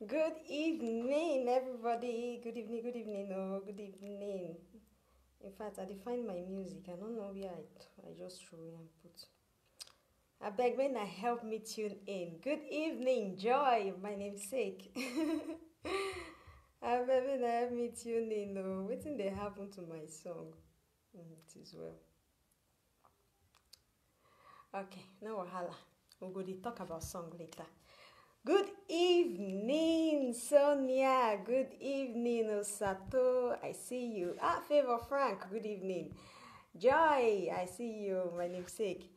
Good evening, everybody. Good evening, good evening, oh, good evening. In fact, I define my music. I don't know where I just threw it and put. I beg when I help me tune in. Good evening, Joy, my namesake. I beg when I help me tune in. Oh, waiting they happen to my song. It is well. Okay, no wahala. We'll go to talk about song later. Good evening, Sonia. Good evening, Osato. I see you. Favor Frank. Good evening. Joy. I see you. My namesake.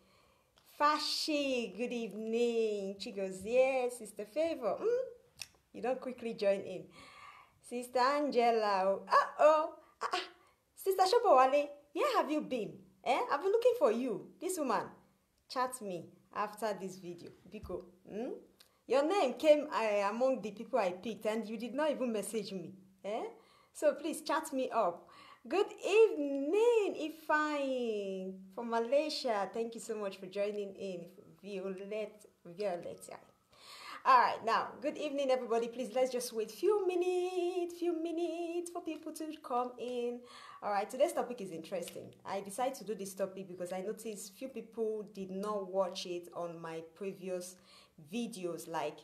Fashi. Good evening. She goes, yes, Sister Favor. You don't quickly join in. Sister Angela. Sister Shopawale. Where have you been? I've been looking for you. This woman. Chat me after this video. Biko. Your name came among the people I picked and you did not even message me. So please chat me up. Good evening, Ifeanyi from Malaysia. Thank you so much for joining in. Violet. All right, now, good evening, everybody. Please, let's just wait few minutes for people to come in. All right, today's topic is interesting. I decided to do this topic because I noticed few people did not watch it on my previous videos. Like,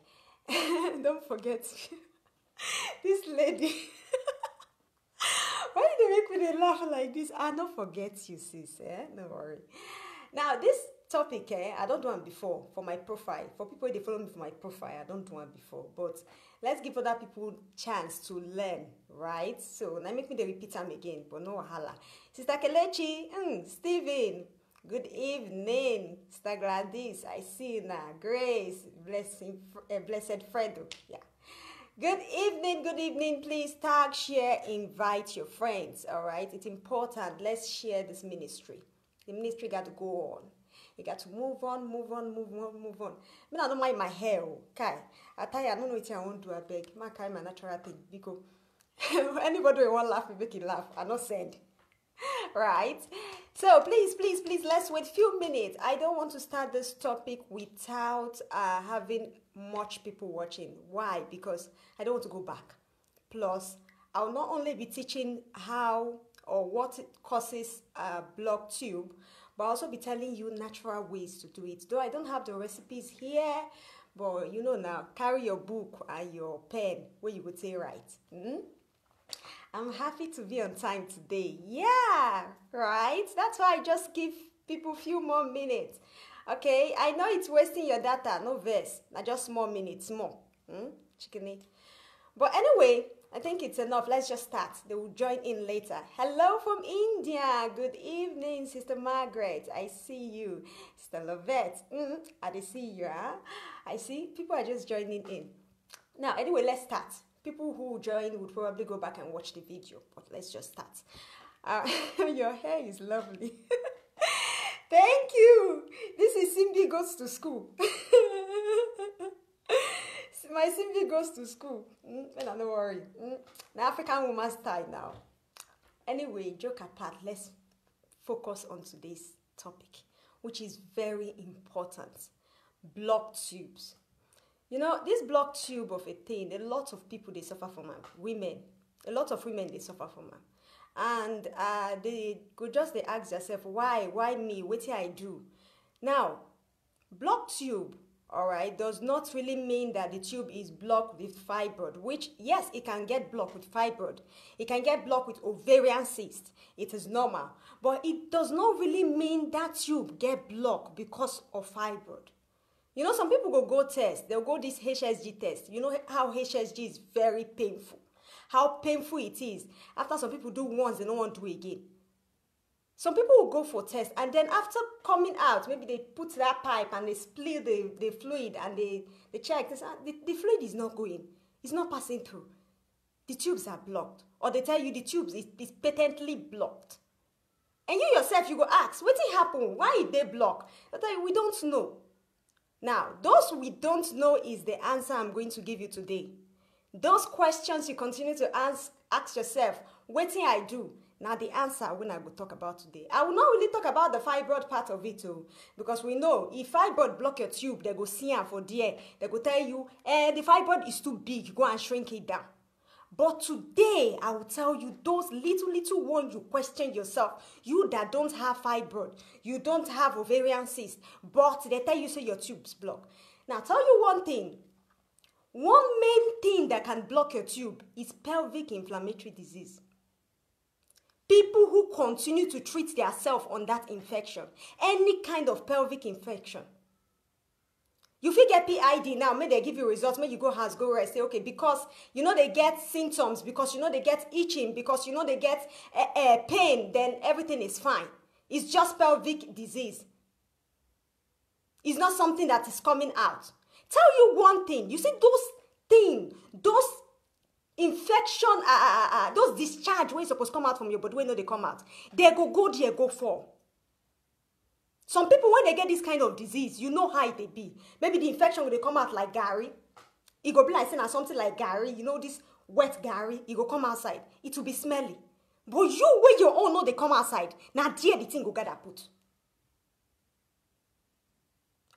don't forget, this lady. Why did they make me laugh like this? I don't forget you, sis. No worry. Now, this topic, I don't do it before for my profile. For people they follow me for my profile, I don't do it before. But let's give other people chance to learn, right? So now make me repeat them again, but no wahala. Sister Kelechi, Stephen, good evening. Sister Gladys, I see you now. Grace, blessed Fredo, yeah. Good evening. Please tag, share, invite your friends, all right? It's important. Let's share this ministry. The ministry got to go on. You got to move on. Me, I don't mind my hair, okay? I tell you, I don't know what I want to do. I beg. My kind my natural thing. Because anybody who want laugh, make it laugh. I not send. Right? So please, let's wait a few minutes. I don't want to start this topic without having much people watching. Why? Because I don't want to go back. Plus, I'll not only be teaching how or what it causes block tube, but I'll also be telling you natural ways to do it. Though I don't have the recipes here, but you know now, carry your book and your pen where you would say right. I'm happy to be on time today. Yeah, right? That's why I just give people a few more minutes. Okay, I know it's wasting your data, no verse. Now just small minutes more. Chicken. But anyway, I think it's enough. Let's just start. They will join in later. Hello from India. Good evening, Sister Margaret. I see you. Sister Lovette. I see you. Huh? I see people are just joining in. Now, anyway, let's start. People who join would probably go back and watch the video, but let's just start. Your hair is lovely. Thank you. This is Simbi Goes to School. My Simbi goes to school. Don't worry. The African woman style now. Anyway, joke apart, let's focus on today's topic, which is very important. Block tubes. You know, this block tube of a thing, a lot of people, they suffer from them. Women. A lot of women, they suffer from them. And they ask themselves, why me? What did I do? Now, block tube, all right, does not really mean that the tube is blocked with fibroid, which, yes, it can get blocked with fibroid. It can get blocked with ovarian cyst. It is normal. But it does not really mean that tube get blocked because of fibroid. You know, some people go test. They'll go this HSG test. You know how HSG is very painful. How painful it is. After some people do once, they don't want to do it again. Some people will go for tests, and then after coming out, maybe they put that pipe and they split the fluid and they check. The fluid is not going. It's not passing through. The tubes are blocked. Or they tell you the tubes is patently blocked. And you yourself, you go ask, what did happen? Why did they block? They tell you, we don't know. Now, those we don't know is the answer I'm going to give you today. Those questions you continue to ask yourself, what did I do? Now the answer when I will talk about today. I will not really talk about the fibroid part of it too, because we know if fibroid block your tube, they go see am for there. They go tell you, the fibroid is too big, go and shrink it down. But today, I will tell you those little ones you question yourself. You that don't have fibroid, you don't have ovarian cyst, but they tell you say your tubes block. Now, tell you one thing. One main thing that can block your tube is pelvic inflammatory disease. People who continue to treat themselves on that infection, any kind of pelvic infection. You fit get PID now, may they give you results, may you go house, go rest, say, okay, because you know they get symptoms, because you know they get itching, because you know they get pain, then everything is fine. It's just pelvic disease. It's not something that is coming out. Tell you one thing, you see those things, those infection, those discharge when supposed to come out from your body, when they come out, they go there, go fall. Some people, when they get this kind of disease, you know how it be. Maybe the infection will come out like Gary. It go be like saying something like Gary, you know, this wet Gary, it go come outside. It will be smelly. But you, when your own know they come outside, now there the thing go get put.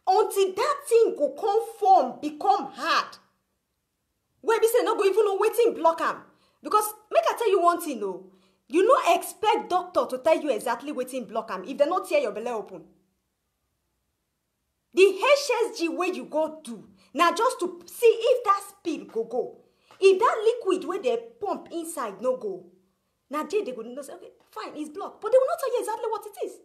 Until that thing go come form, become hard. Where be say no go even know waiting block am. Because make I tell you one thing though. You no expect doctor to tell you exactly waiting block am if they not tear your belly open. The HSG where you go to, now just to see if that spill go. If that liquid where they pump inside no go, now they go know say, okay, fine, it's blocked. But they will not tell you exactly what it is.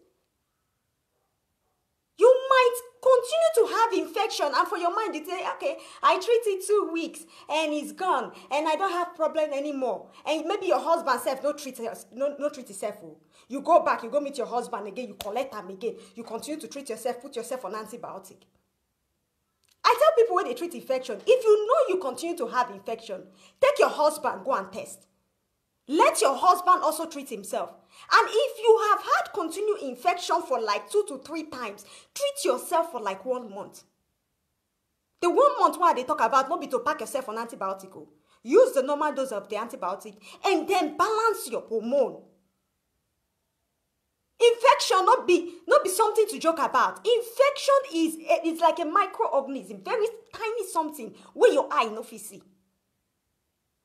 You might continue to have infection, and for your mind, you say, okay, I treat it 2 weeks, and it's gone, and I don't have problem anymore. And maybe your husband self no treat himself. You go back, you go meet your husband again, you collect him again, you continue to treat yourself, put yourself on antibiotic. I tell people when they treat infection, if you know you continue to have infection, take your husband, go and test. Let your husband also treat himself. And if you have had continued infection for like 2 to 3 times, treat yourself for like 1 month. The 1 month why they talk about not be to pack yourself on antibiotic. Use the normal dose of the antibiotic and then balance your hormone. Infection not be something to joke about. Infection is like a microorganism, very tiny something where your eye no fit see.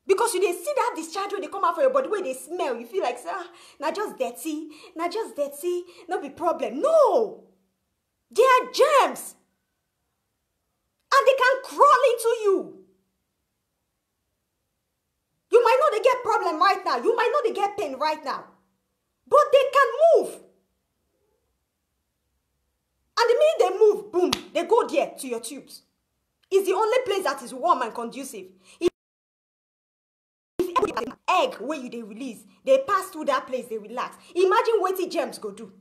Because you see that discharge when they come out from your body, where they smell, you feel like, not just dirty, no be problem. No! They are germs. And they can crawl into you. You might not get problem right now. You might not get pain right now. But they can move. And the minute they move, boom, they go there to your tubes. It's the only place that is warm and conducive. Egg where you they release, they pass through that place, they relax. Imagine what the germs go do.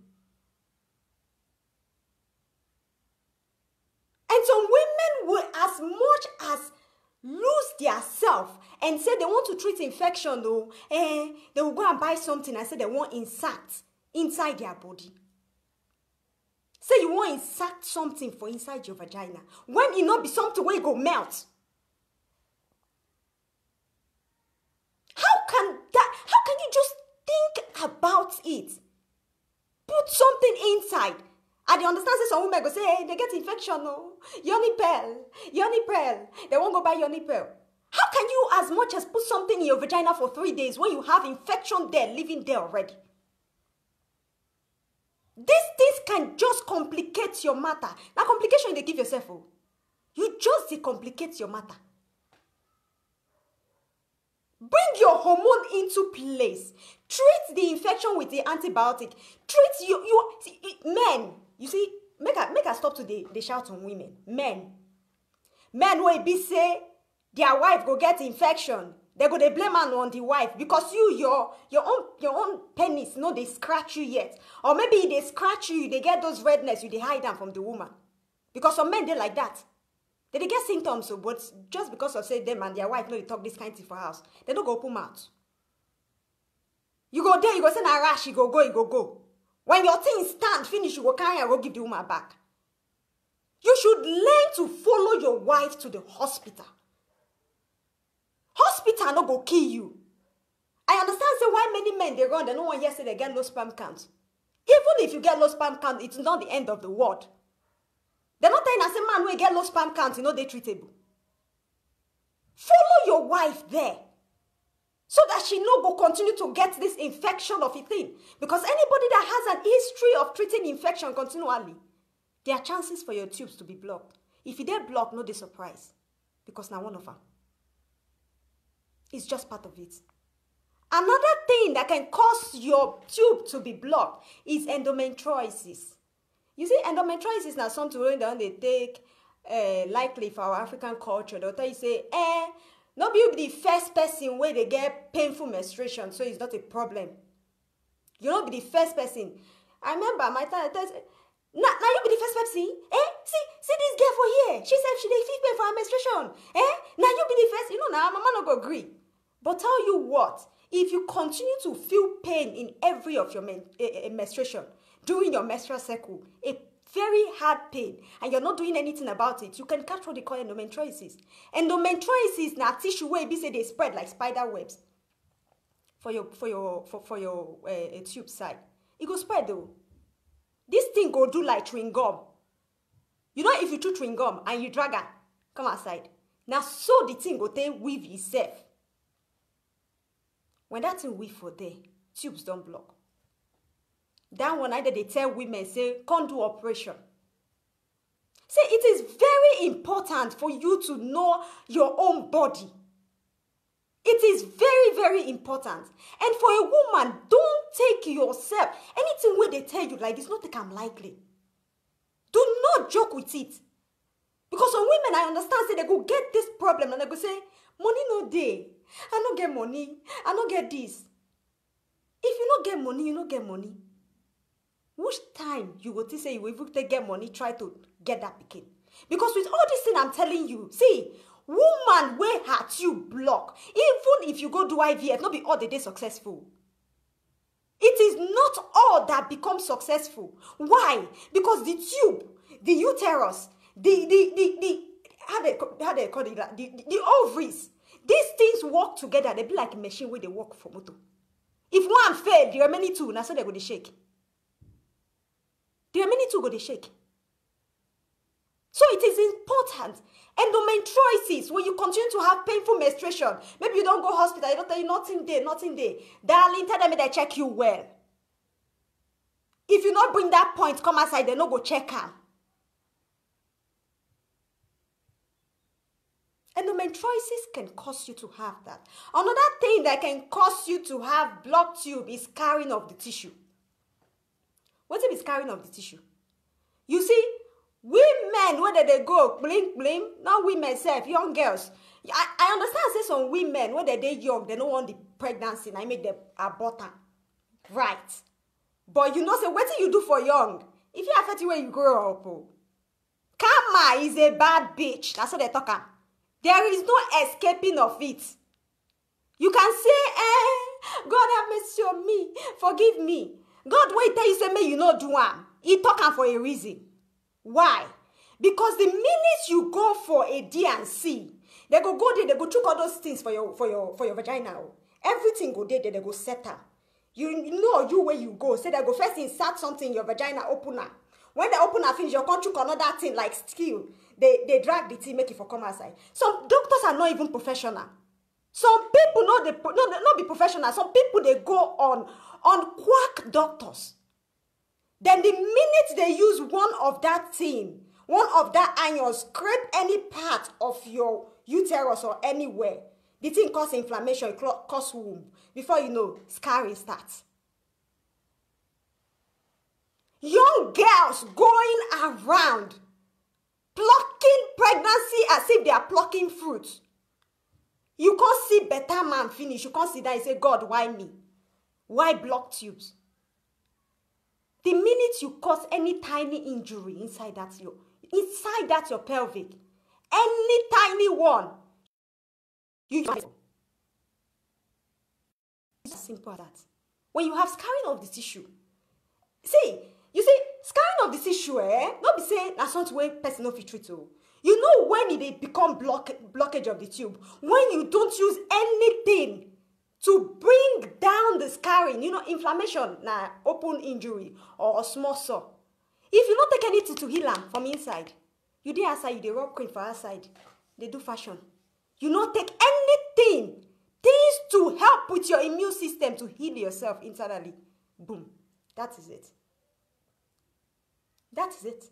And some women will as much as lose their self and say they want to treat infection though, they will go and buy something and say they want insert inside their body. Say you want insert something for inside your vagina when it not be something where it go melt. How can you just think about it? Put something inside. And they understand say some women go say, hey, they get infection, no? Yoni pearl. They won't go buy yoni pearl. How can you as much as put something in your vagina for 3 days when you have infection there, living there already? These things can just complicate your matter. Now complication they give yourself. Oh. You just decomplicate your matter. Bring your hormone into place. Treat the infection with the antibiotic. Treat men. You see, make a stop to the shout on women. Men will be say their wife go get infection. They go they blame on the wife because your own penis no they scratch you yet, or maybe they scratch you, they get those redness, you they hide them from the woman. Because some men they like that. They get symptoms, so but just because of say them and their wife know they talk this kind of thing for house, they don't go open mouth. You go there, you go say na rash, you go. When your thing stand finish, you go carry and go give the woman back. You should learn to follow your wife to the hospital. Hospital no go kill you. I understand say why many men they run, they no one here say they get low sperm count. Even if you get low sperm count, it's not the end of the world. They're not telling us a man will get low sperm count, you know they treatable. Follow your wife there. So that she no go continue to get this infection of a thing. Because anybody that has an history of treating infection continually, there are chances for your tubes to be blocked. If you dare block, no they surprise. Because now one of them. It's just part of it. Another thing that can cause your tube to be blocked is endometriosis. You see, endometriosis is something when they take, likely for our African culture, they'll tell you, say, not be the first person where they get painful menstruation, so it's not a problem. You not be the first person. I remember my time, now you be the first person. See this girl for here. She said she dey feel pain for her menstruation. Now you be the first. You know now, mama not go agree. But tell you what, if you continue to feel pain in every of your menstruation during your menstrual cycle, a very hard pain, and you're not doing anything about it, you can catch what they call endometriosis. Endometriosis na tissue where be say they spread like spider webs for your tube side. It go spread though. This thing go do like chewing gum. You know if you chew chewing gum and you drag it, come outside. Now so the thing go take weave itself. When that thing weave for there, tubes don't block. That one either they tell women, say, can't do operation. See, it is very important for you to know your own body. It is very, very important. And for a woman, don't take yourself. Anything where they tell you like this, not take them lightly. Do not joke with it. Because some women, I understand, say they go get this problem and they go say, money no day. I don't get money. I don't get this. If you don't get money, you don't get money. Which time you go to say you will even get money, try to get that picking? Because with all this thing I'm telling you, see, woman where her tube block, even if you go do IVF, not be all the day successful. It is not all that becomes successful. Why? Because the tube, the uterus, how they call it, the ovaries, these things work together. They be like a machine where they work for motor. If one fail, the remaining two, now so they go to shake. The remaining two go to shake. So it is important. Endometriosis, when you continue to have painful menstruation, maybe you don't go hospital, you don't tell you nothing there. Darling, tell them they check you well. If you not bring that point, come outside, they no go check her. Endometriosis can cause you to have that. Another thing that can cause you to have blocked tube is scarring of the tissue. What is scarring of the tissue? You see, women, whether they go bling bling, not women self, young girls. I understand say some women, whether they young, they don't want the pregnancy, and I make them abort them. Right. But you know, say, what do you do for young? If you affect you when you grow up, karma is a bad bitch. That's what they talk. There is no escaping of it. You can say, God have mercy on me, forgive me. God wait tell you say, may you not do am. He talk am for a reason. Why? Because the minute you go for a D&C, they go there, they go check all those things for your vagina. Everything go there, they go settle. You know you where you go. Say they go first insert something in your vagina opener. When they open her finish, you can't check another thing like skill. They drag the thing, make it for come outside. Some doctors are not even professional. Some people not be professional. Some people they go on quack doctors. Then the minute they use one of that thing, one of that iron, scrape any part of your uterus or anywhere, the thing cause inflammation, cause womb. Before you know, scarring starts. Young girls going around plucking pregnancy as if they are plucking fruit. You can't see better man finish. You can't see that and say, God, why me? Why block tubes? The minute you cause any tiny injury inside that your pelvic, any tiny one, you just it's as simple as that. When you have scarring of the tissue, you see, scarring of the tissue, not be saying that's not where person no fit treat you. You know when it become blockage of the tube, when you don't use anything to bring down the scarring. You know, inflammation, na open injury or a small sore. If you don't take anything to heal them from inside, you dey outside, you dey rub cream for outside, they do fashion. You not take anything, things to help with your immune system to heal yourself internally. Boom. That is it. That is it.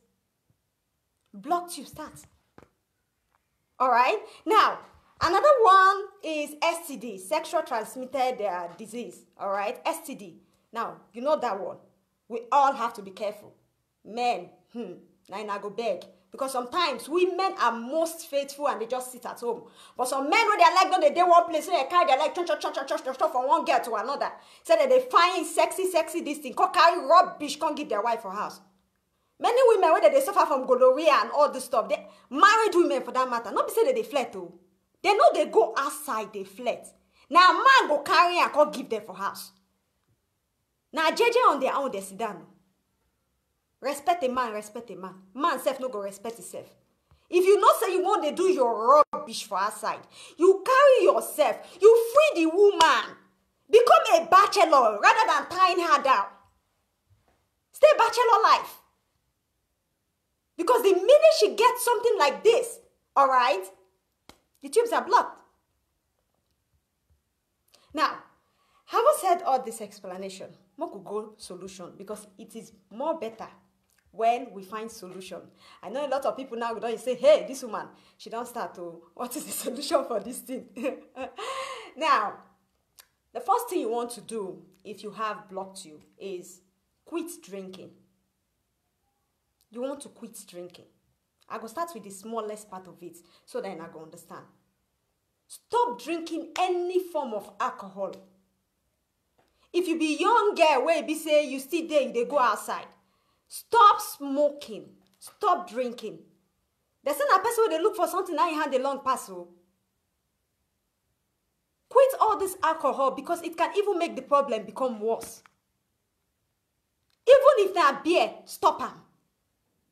Block tube starts. All right. Now, another one is STD, sexual transmitted disease. All right. STD. Now, you know that one. We all have to be careful. Men, now I go beg. Because sometimes women are most faithful and they just sit at home. But some men, when their leg don't they one place, so they carry their leg from one girl to another. So that they find sexy this thing. Come carry rubbish, can't give their wife for house. Many women, whether they suffer from gonorrhea and all this stuff, they married women for that matter. Not be say that they flirt too. They know they go outside, they flirt. Now man go carry and can't give them for house. Now JJ on their own, they sit down. Respect a man, respect a man. Man self no go respect himself. If you not say you want to do your rubbish for outside, you carry yourself, you free the woman. Become a bachelor rather than tying her down. Stay bachelor life. Because the minute she gets something like this, all right, the tubes are blocked. Now, having said all this explanation, we could go solution because it is more better when we find solution. I know a lot of people now don't say, hey, this woman, she don't start to, what is the solution for this thing? Now, the first thing you want to do if you have blocked tube is quit drinking. You want to quit drinking. I go start with the smallest part of it so then I go understand. Stop drinking any form of alcohol. If you be young girl where be say you still there, they go outside. Stop smoking. Stop drinking. There's a person where they look for something now you hand a long pass. Quit all this alcohol because it can even make the problem become worse. Even if that beer, stop them.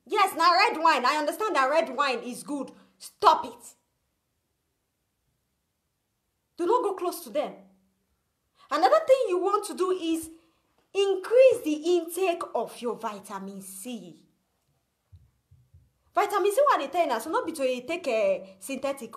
Yes, now red wine. I understand that red wine is good. Stop it. Do not go close to them. Another thing you want to do is increase the intake of your vitamin C. Vitamin C, what they tell you, so not be to take a synthetic.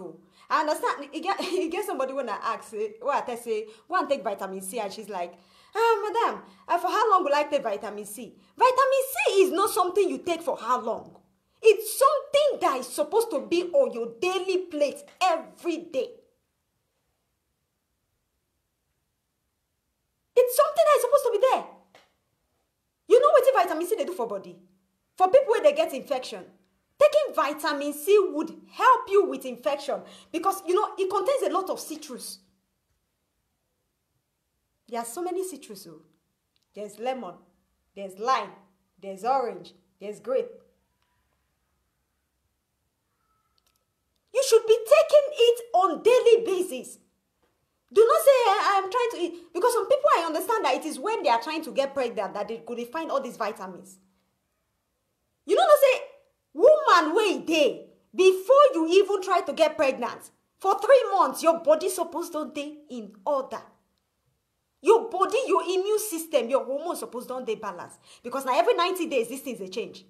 I understand. You get somebody when I ask, what I say, go and take vitamin C, and she's like, madam, for how long will I take vitamin C? Vitamin C is not something you take for how long. It's something that is supposed to be on your daily plate every day. It's something that is supposed to be there. You know what vitamin C they do for body? For people where they get infection, taking vitamin C would help you with infection because, you know, it contains a lot of citrus. There are so many citrus. There's lemon, there's lime, there's orange, there's grape. You should be taking it on daily basis. Do not say, I'm trying to eat. Because some people, I understand that it is when they are trying to get pregnant that they could find all these vitamins. You know, say, woman, wait day, before you even try to get pregnant, for 3 months, your body supposed to be in order. Your body, your immune system, your hormones supposed to be balanced. Because now every 90 days, these things, they change.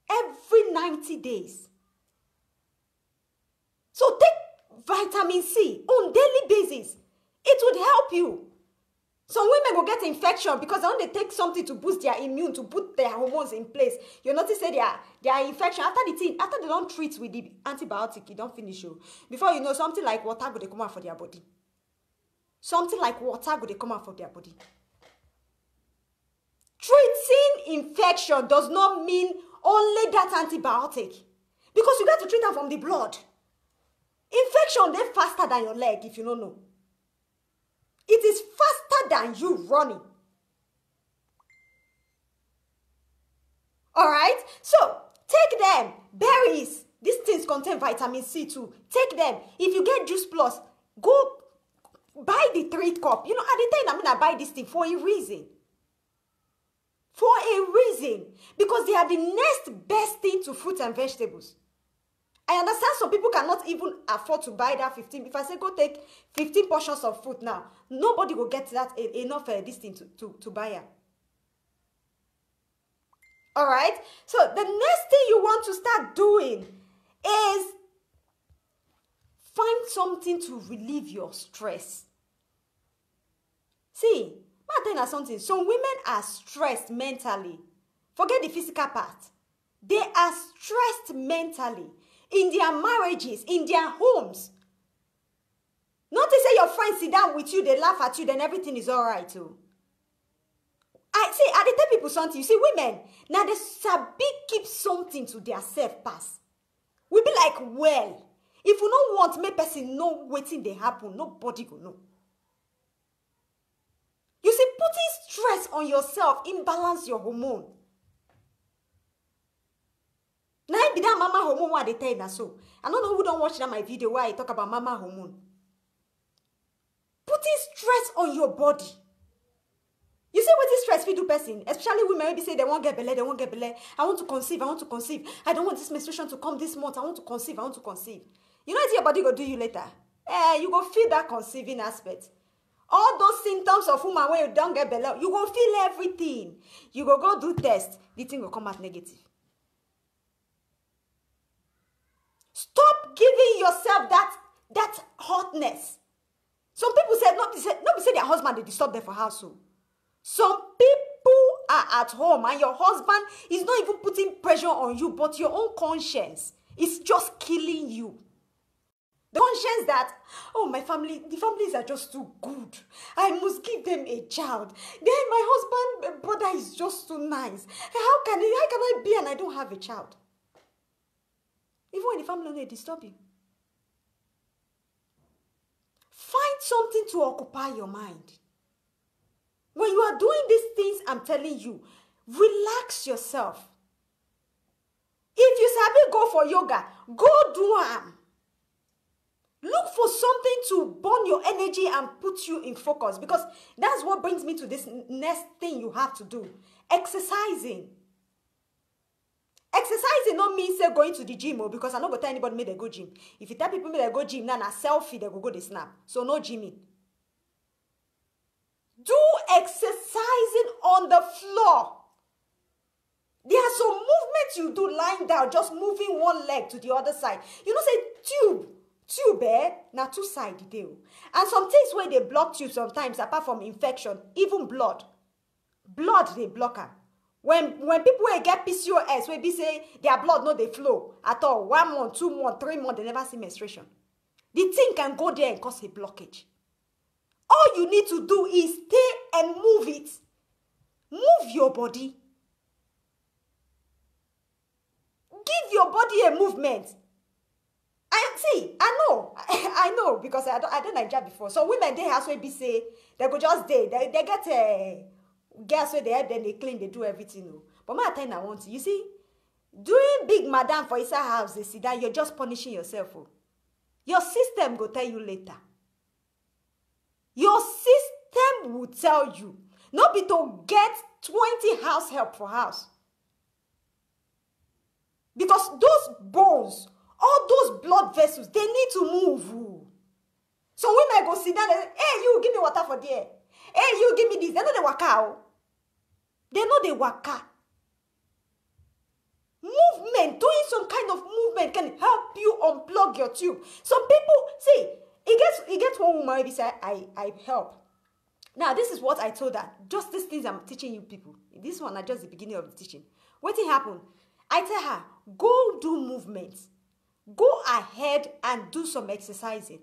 Every 90 days. So take vitamin C on daily basis. It would help you. Some women will get infection because they want to take something to boost their immune, to put their hormones in place. You notice that their infection, after they don't treat with the antibiotic, it don't finish you. Before you know, something like water will come out for their body. Something like water will come out for their body. Treating infection does not mean only that antibiotic. Because you got to treat them from the blood. Infection, they're faster than your leg, if you don't know. It is faster than you running. All right? So, take them. Berries. These things contain vitamin C too. Take them. If you get Juice Plus, go buy the 3 cup. You know, at the time, I'm going to buy this thing for a reason. For a reason. Because they are the next best thing to fruits and vegetables. I understand some people cannot even afford to buy that 15. If I say go take 15 portions of food now, nobody will get that enough this thing to buy it. All right? So the next thing you want to start doing is find something to relieve your stress. See, I'm telling you something. Some women are stressed mentally. Forget the physical part. They are stressed mentally in their marriages, in their homes. Not to say your friends sit down with you, they laugh at you, then everything is all right too. I tell people something. You see, women, now they sabi keep something to their self pass. We be like, well, if you don't want make person know waiting they happen, nobody will know. You see, putting stress on yourself imbalance your hormone. Now be that mama hormone what they tell you that so. I don't know who don't watch that my video where I talk about mama hormone. Putting stress on your body. You see what this stress we do person, especially women maybe say they won't get belly, they won't get belly. I want to conceive, I want to conceive. I don't want this menstruation to come this month. I want to conceive, I want to conceive. You know what your body go do you later? You go feel that conceiving aspect. All those symptoms of woman when you don't get belly, you go feel everything. You go do test, the thing will come out negative. Stop giving yourself that hotness. Some people say, not say their husband, they disturb them for house. So. Some people are at home and your husband is not even putting pressure on you, but your own conscience is just killing you. The conscience that, oh, the families are just too good. I must give them a child. Then my husband, brother is just too nice. How can I be and I don't have a child? Even when the family only disturb you. Find something to occupy your mind. When you are doing these things, I'm telling you, relax yourself. If you sabi go for yoga, go do am. Look for something to burn your energy and put you in focus, because that's what brings me to this next thing you have to do. Exercising. Exercising not mean say going to the gym, because I'm not going to tell anybody make they go gym. If you tell people make they go gym, now na selfie they go the snap. So no gymming. Do exercising on the floor. There are some movements you do lying down, just moving one leg to the other side. You know, say tube, now two sides deal. And some things where they block tube sometimes, apart from infection, even blood they block them. When people will get PCOS, we be say their blood no they flow at all. 1 month, 2 months, 3 months, they never see menstruation. The thing can go there and cause a blockage. All you need to do is stay and move it. Move your body. Give your body a movement. I know because I done Nigeria before. So women they have to be say they go just they get a gas where they help them, they clean, they do everything. No. But my time I want to, you see, doing big madam for inside house, they see that you're just punishing yourself. Oh. Your system go tell you later. Your system will tell you. Not be to get 20 house help for house. Because those bones, all those blood vessels, they need to move. So women go sit down and say, hey, you give me water for there. Hey, you give me this. They know they waka. They know they waka. Movement, doing some kind of movement can help you unplug your tube. Some people, see, it gets one woman maybe say, I help. Now, this is what I told her. Just these things I'm teaching you people. This one is just the beginning of the teaching. What happened? I tell her, go do movements. Go ahead and do some exercising.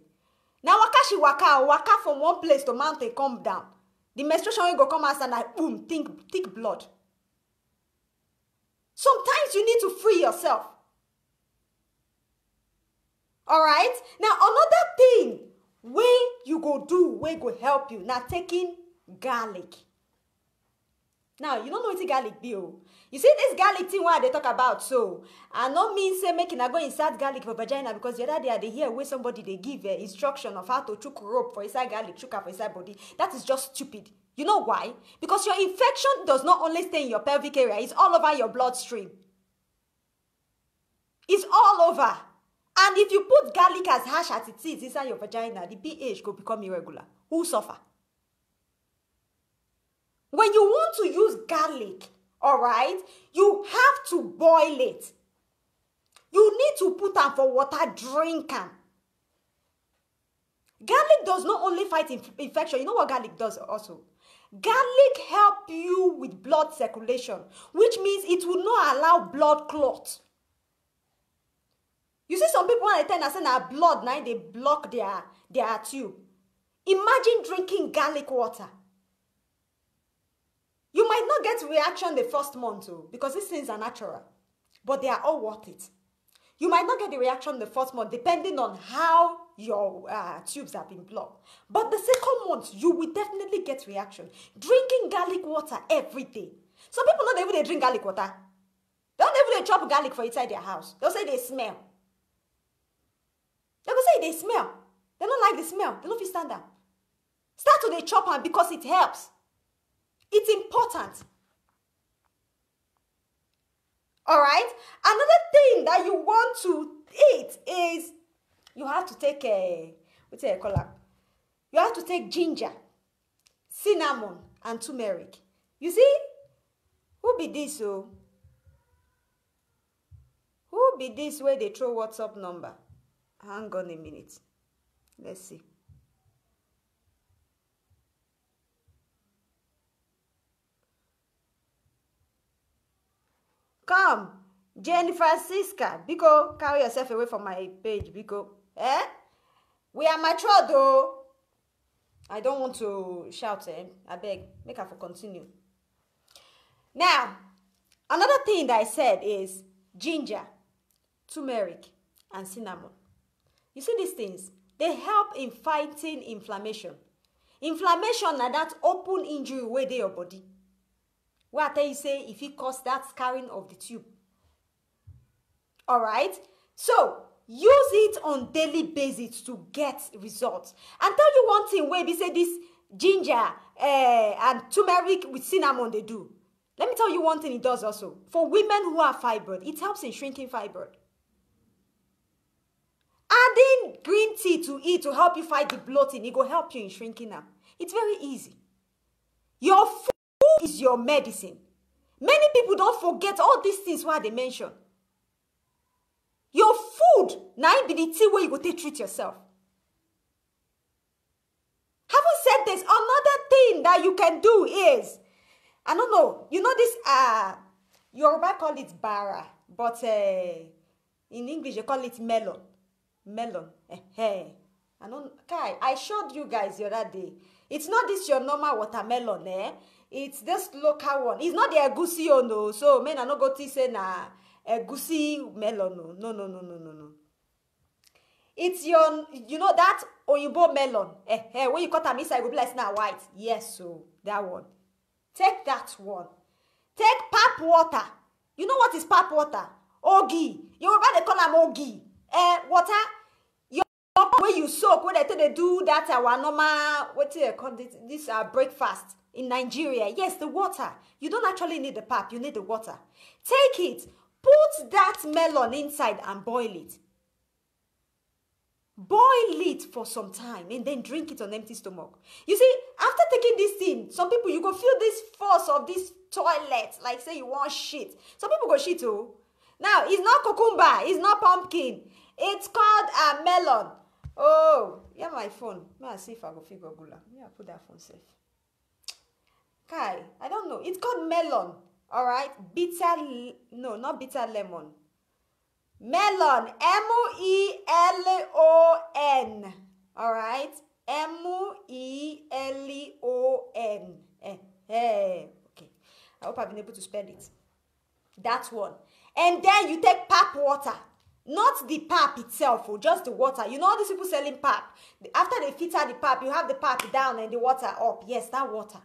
Now, waka from one place to mountain, come down. The menstruation will go come out and like, boom, thick blood. Sometimes you need to free yourself. All right? Now, another thing where you go do, where go help you, now taking garlic. Now, you don't know what garlic be. You see this garlic thing why they talk about, so I no mean say making I go inside garlic for vagina, because the other day they hear where somebody they give instruction of how to chook rope for inside garlic, chook for inside body. That is just stupid. You know why? Because your infection does not only stay in your pelvic area, it's all over your bloodstream. It's all over. And if you put garlic as harsh as it is inside your vagina, the pH could become irregular. Who suffer? When you want to use garlic, all right, you have to boil it. You need to put am for water, drink am. Garlic does not only fight infection. You know what garlic does also? Garlic help you with blood circulation, which means it will not allow blood clot. You see some people when they tell us that blood, now they block their tube. Imagine drinking garlic water. You might not get reaction the first month too, because these things are natural, but they are all worth it. You might not get the reaction the first month, depending on how your tubes have been blocked. But the second month, you will definitely get reaction. Drinking garlic water every day. Some people don't even drink garlic water. They don't even chop garlic for inside their house. They'll say they smell. They will say they smell. They don't like the smell. They don't feel stand up. Start to the chop am because it helps. It's important. All right. Another thing that you want to eat is you have to take you have to take ginger, cinnamon, and turmeric. You see, who be this? Oh, who be this way they throw WhatsApp number? Hang on a minute. Let's see. Come, Jenny Francisca, Biko, carry yourself away from my page, Biko. We are mature though. I don't want to shout, I beg, make her for continue. Now, another thing that I said is ginger, turmeric, and cinnamon. You see these things? They help in fighting inflammation. Inflammation na that open injury wey dey your body. Where I tell you say if it cause that scarring of the tube. Alright? So use it on daily basis to get results. And tell you one thing where we say this ginger and turmeric with cinnamon they do. Let me tell you one thing it does also. For women who have fibroid, it helps in shrinking fibroid. Adding green tea to it to help you fight the bloating, it will help you in shrinking now. It's very easy. Your food is your medicine. Many people don't forget all these things why they mention. Your food now be the tea where you go to treat yourself. Having said this, another thing that you can do is, I don't know, you know this Yoruba call it bara, but in English you call it melon. Melon. I showed you guys the other day. It's not this your normal watermelon, It's this local one. It's not the egusi no. So men are not go to say na egusi melon no. It's your, you know that oyibo melon. When you cut them inside, it will be like now white. Yes, so that one. Take that one. Take pap water. You know what is pap water? Ogi. Yoruba they call them ogi. Water. Where you soak, when they do that our normal, what do you call this breakfast in Nigeria. Yes, the water. You don't actually need the pap, you need the water. Take it, put that melon inside and boil it. Boil it for some time and then drink it on empty stomach. You see, after taking this thing, some people, you go feel this force of this toilet, like say you want shit. Some people go shit too. Now, it's not cucumber, it's not pumpkin. It's called melon. Oh, yeah, my phone. May I see if I go figure Google. Yeah, put that phone safe. Kai, I don't know. It's called melon. All right, no, not bitter lemon. Melon, M-E-L-O-N. All right, M-E-L-O-N. Okay, I hope I've been able to spell it. That one. And then you take pap water. Not the pap itself, or just the water. You know all these people selling pap. After they filter the pap, you have the pap down and the water up. Yes, that water.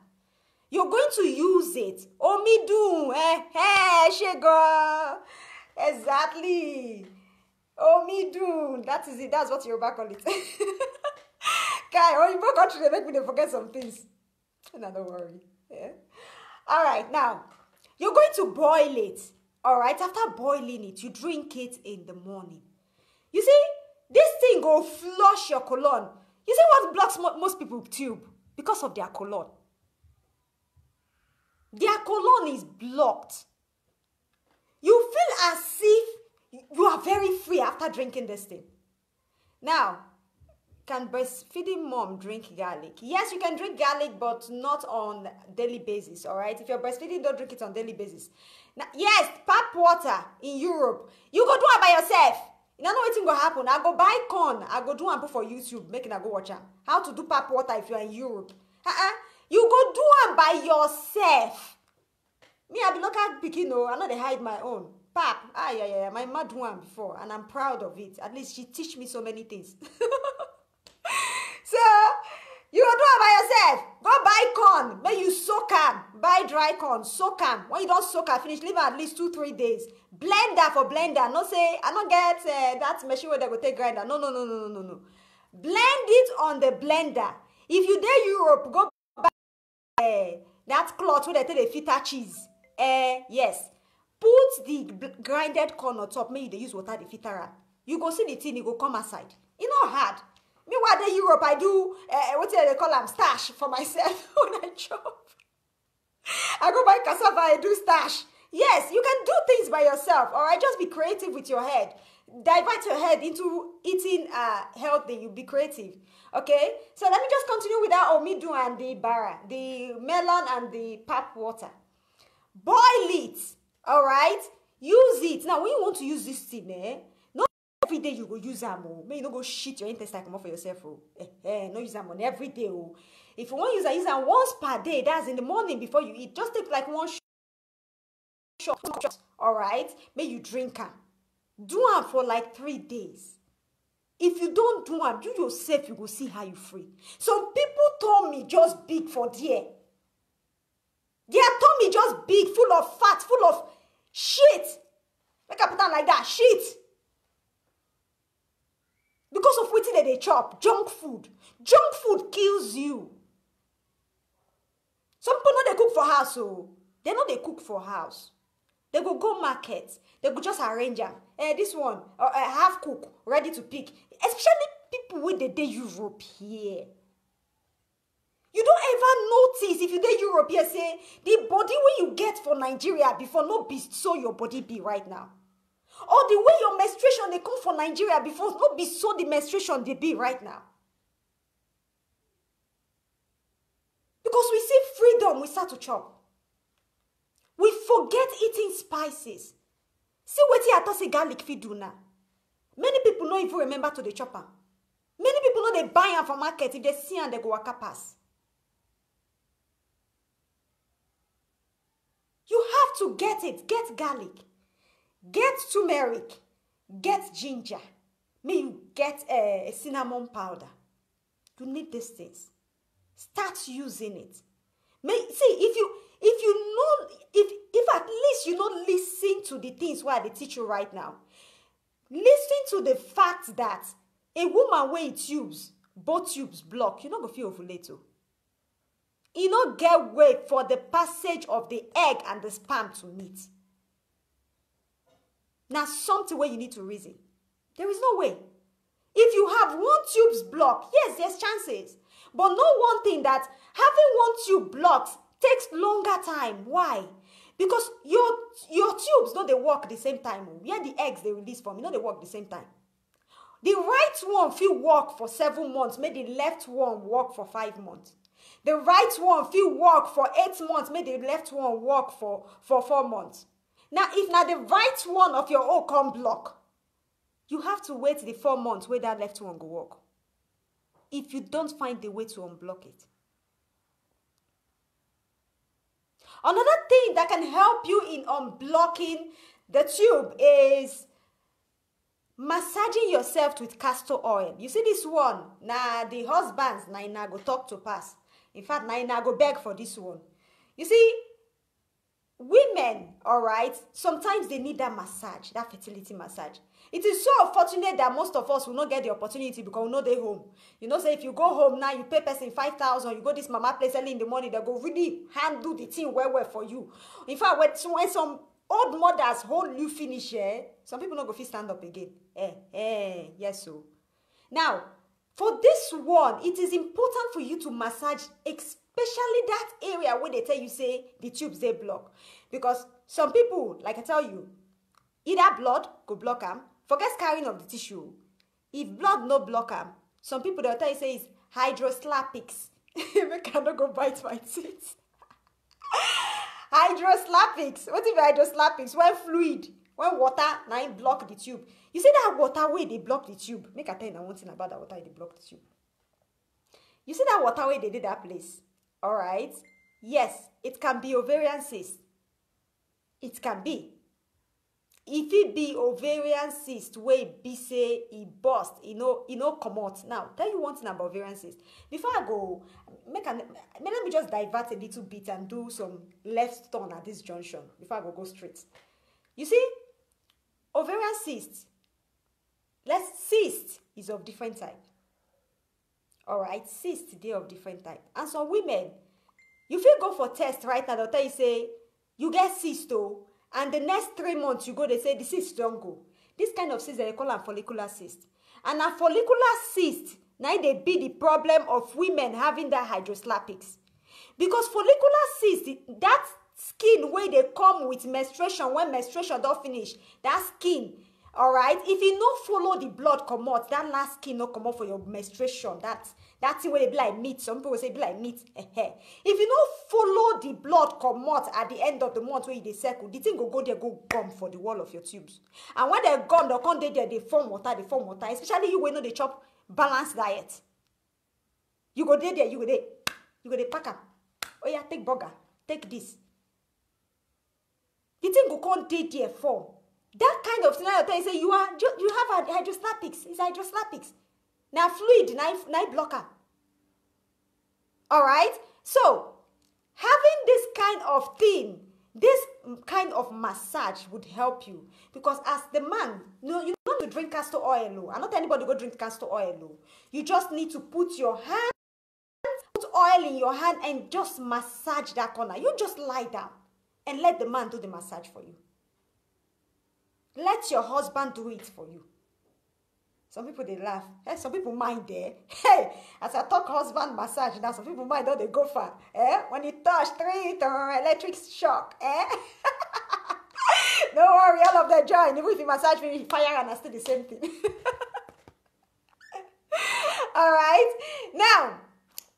You're going to use it. Omidu, shego. Exactly. Omidu. That is it. That's what Yoruba call it. Guy, when you go country, they make me forget some things. No, don't worry. Yeah. All right, now you're going to boil it. All right, after boiling it, you drink it in the morning. You see, this thing go flush your colon. You see what blocks most people tube? Because of their colon. Their colon is blocked. You feel as if you are very free after drinking this thing. Now, can breastfeeding mom drink garlic? Yes, you can drink garlic, but not on daily basis, all right? If you're breastfeeding, don't drink it on daily basis. Now, yes, pap water in Europe. You go do it by yourself. You know what's going to happen? I go buy corn. I go do and put for YouTube, making I go watch them. How to do pap water if you're in Europe. You go do it by yourself. Me, I be local pikin, I know they hide my own. Pap, yeah. My mother do one before, and I'm proud of it. At least she teach me so many things. So, you go do it by yourself. Go buy corn. When you soak am. Buy dry corn. Soak am. When you don't soak am, finish. Leave am at least 2-3 days. Blender for blender. No say, I don't get that machine where they go take grinder. No. Blend it on the blender. If you dey Europe, go buy that cloth where they take the feta cheese. Yes. Put the grinded corn on top. Maybe they use water the filter am. You go see the thing, you go come aside. It's not hard. Me while in Europe, I do what do they call them? Stash for myself when I chop. I go buy cassava, I do stash. Yes, you can do things by yourself. All right, just be creative with your head. Divert your head into eating healthy. You be creative. Okay, so let me just continue with that omidu and the bara, the melon and the pap water. Boil it. All right, use it. Now, when you want to use this thing, not every day you go use them. May you not go shit your intestine come off for yourself. No use them on every day. If you want to use them once per day. That's in the morning before you eat. Just take like one shot. All right, may you drink them. Do them for like 3 days. If you don't do them, you yourself, you go see how you free. Some people told me just big for there. Their tummy just big, full of fat, full of shit. Make I put down like that, shit. Because of waiting that they chop, junk food. Junk food kills you. Some people know they cook for house, so they know they cook for house. They go market. They go just arrange them. This one, half cook, ready to pick. Especially people with the day Europe here. You don't ever notice if you dey Europe here, say, the body wey you get for Nigeria before no be so your body be right now. Or the way your menstruation they come for Nigeria before no be so the menstruation they be right now. Because we see freedom, we start to chop. We forget eating spices. See wetin I thought say garlic fit do now. Many people no even remember to the chopper. Many people know they buy am for market. If they see am, they go waka pass. You have to get it. Get garlic. Get turmeric. Get ginger. May you get a cinnamon powder. You need these things. Start using it. If at least you don't listen to the things where they teach you right now. Listen to the fact that a woman wey tubes, both tubes block, you not go feel ovulate. You not get way for the passage of the egg and the sperm to meet. Now something where you need to reason. There is no way. If you have one tube's block, yes, there's chances. But know one thing, that having one tube blocked takes longer time. Why? Because your tubes don't they work the same time. Where the eggs they release from, they work the same time. The right one feel work for 7 months, make the left one work for 5 months. The right one feel work for 8 months, make the left one work for 4 months. Now, if now the right one of your own come block, you have to wait the 4 months where that left one go work. If you don't find the way to unblock it. Another thing that can help you in unblocking the tube is massaging yourself with castor oil. You see this one? Nah, the husbands, nah, go talk to pass. In fact, nah, go beg for this one. You see, women, all right, sometimes they need that massage, that fertility massage. It is so unfortunate that most of us will not get the opportunity because we know they're home. You know, say if you go home now, you pay person 5,000, you go this mama place early in the morning, they go really handle the thing well for you. In fact, when some old mothers hold you finish, some people not go fit stand up again. Yes, so. Now, for this one, it is important for you to massage, especially that area where they tell you, say, the tubes, they block. Because some people, like I tell you, either blood go block them, forget scarring of the tissue. If blood no block them, some people, they'll tell you, say, it's hydroslapics. Make I not go bite my teeth. Hydroslapics. What if hydroslapics? When fluid, when water now block the tube. You see that water way they block the tube. Make I tell you one thing about that water they block the tube. You see that water way they did that place. Alright? Yes, it can be ovarian cyst. It can be. If it be ovarian cyst, where be say it burst, come out. Now, tell you one thing about ovarian cyst. Before I go, let me just divert a little bit and do some left turn at this junction before I go straight. You see, ovarian cyst, cyst is of different type. Alright, cyst they of different type. And some women, you feel go for test right now, they'll tell you, say, you get cyst, oh, and the next 3 months you go, they say the cyst don't go. This kind of cyst, they call them follicular cyst. And a follicular cyst, now they be the problem of women having that hydroslapics. Because follicular cyst, that skin where they come with menstruation, when menstruation don't finish, that skin, all right, if you not follow the blood come out, that last skin not come out for your menstruation, that thing where they be like meat, some people say be like meat. If you not follow the blood come out at the end of the month where they circle, the thing go there, go gum for the wall of your tubes. And when they're gone, they'll come there, they form water, especially you when they chop balanced diet. You go there, you go there, pack up. Oh yeah, take burger, take this. The thing go come there form. That kind of scenario, they say you have hydroslapics. It's hydroslapics. Now fluid, now blocker. All right. So having this kind of thing, this kind of massage would help you, because as the man, you don't have to drink castor oil. And not anybody go drink castor oil. You just need to put your hand, put oil in your hand, and just massage that corner. You just lie down and let the man do the massage for you. Let your husband do it for you. Some people, they laugh. Some people mind there. Hey, as I talk husband massage, now some people mind, don't they go far? When you touch, electric shock. Don't worry, all of them join. Even if you massage me, fire and I still the same thing. All right. Now,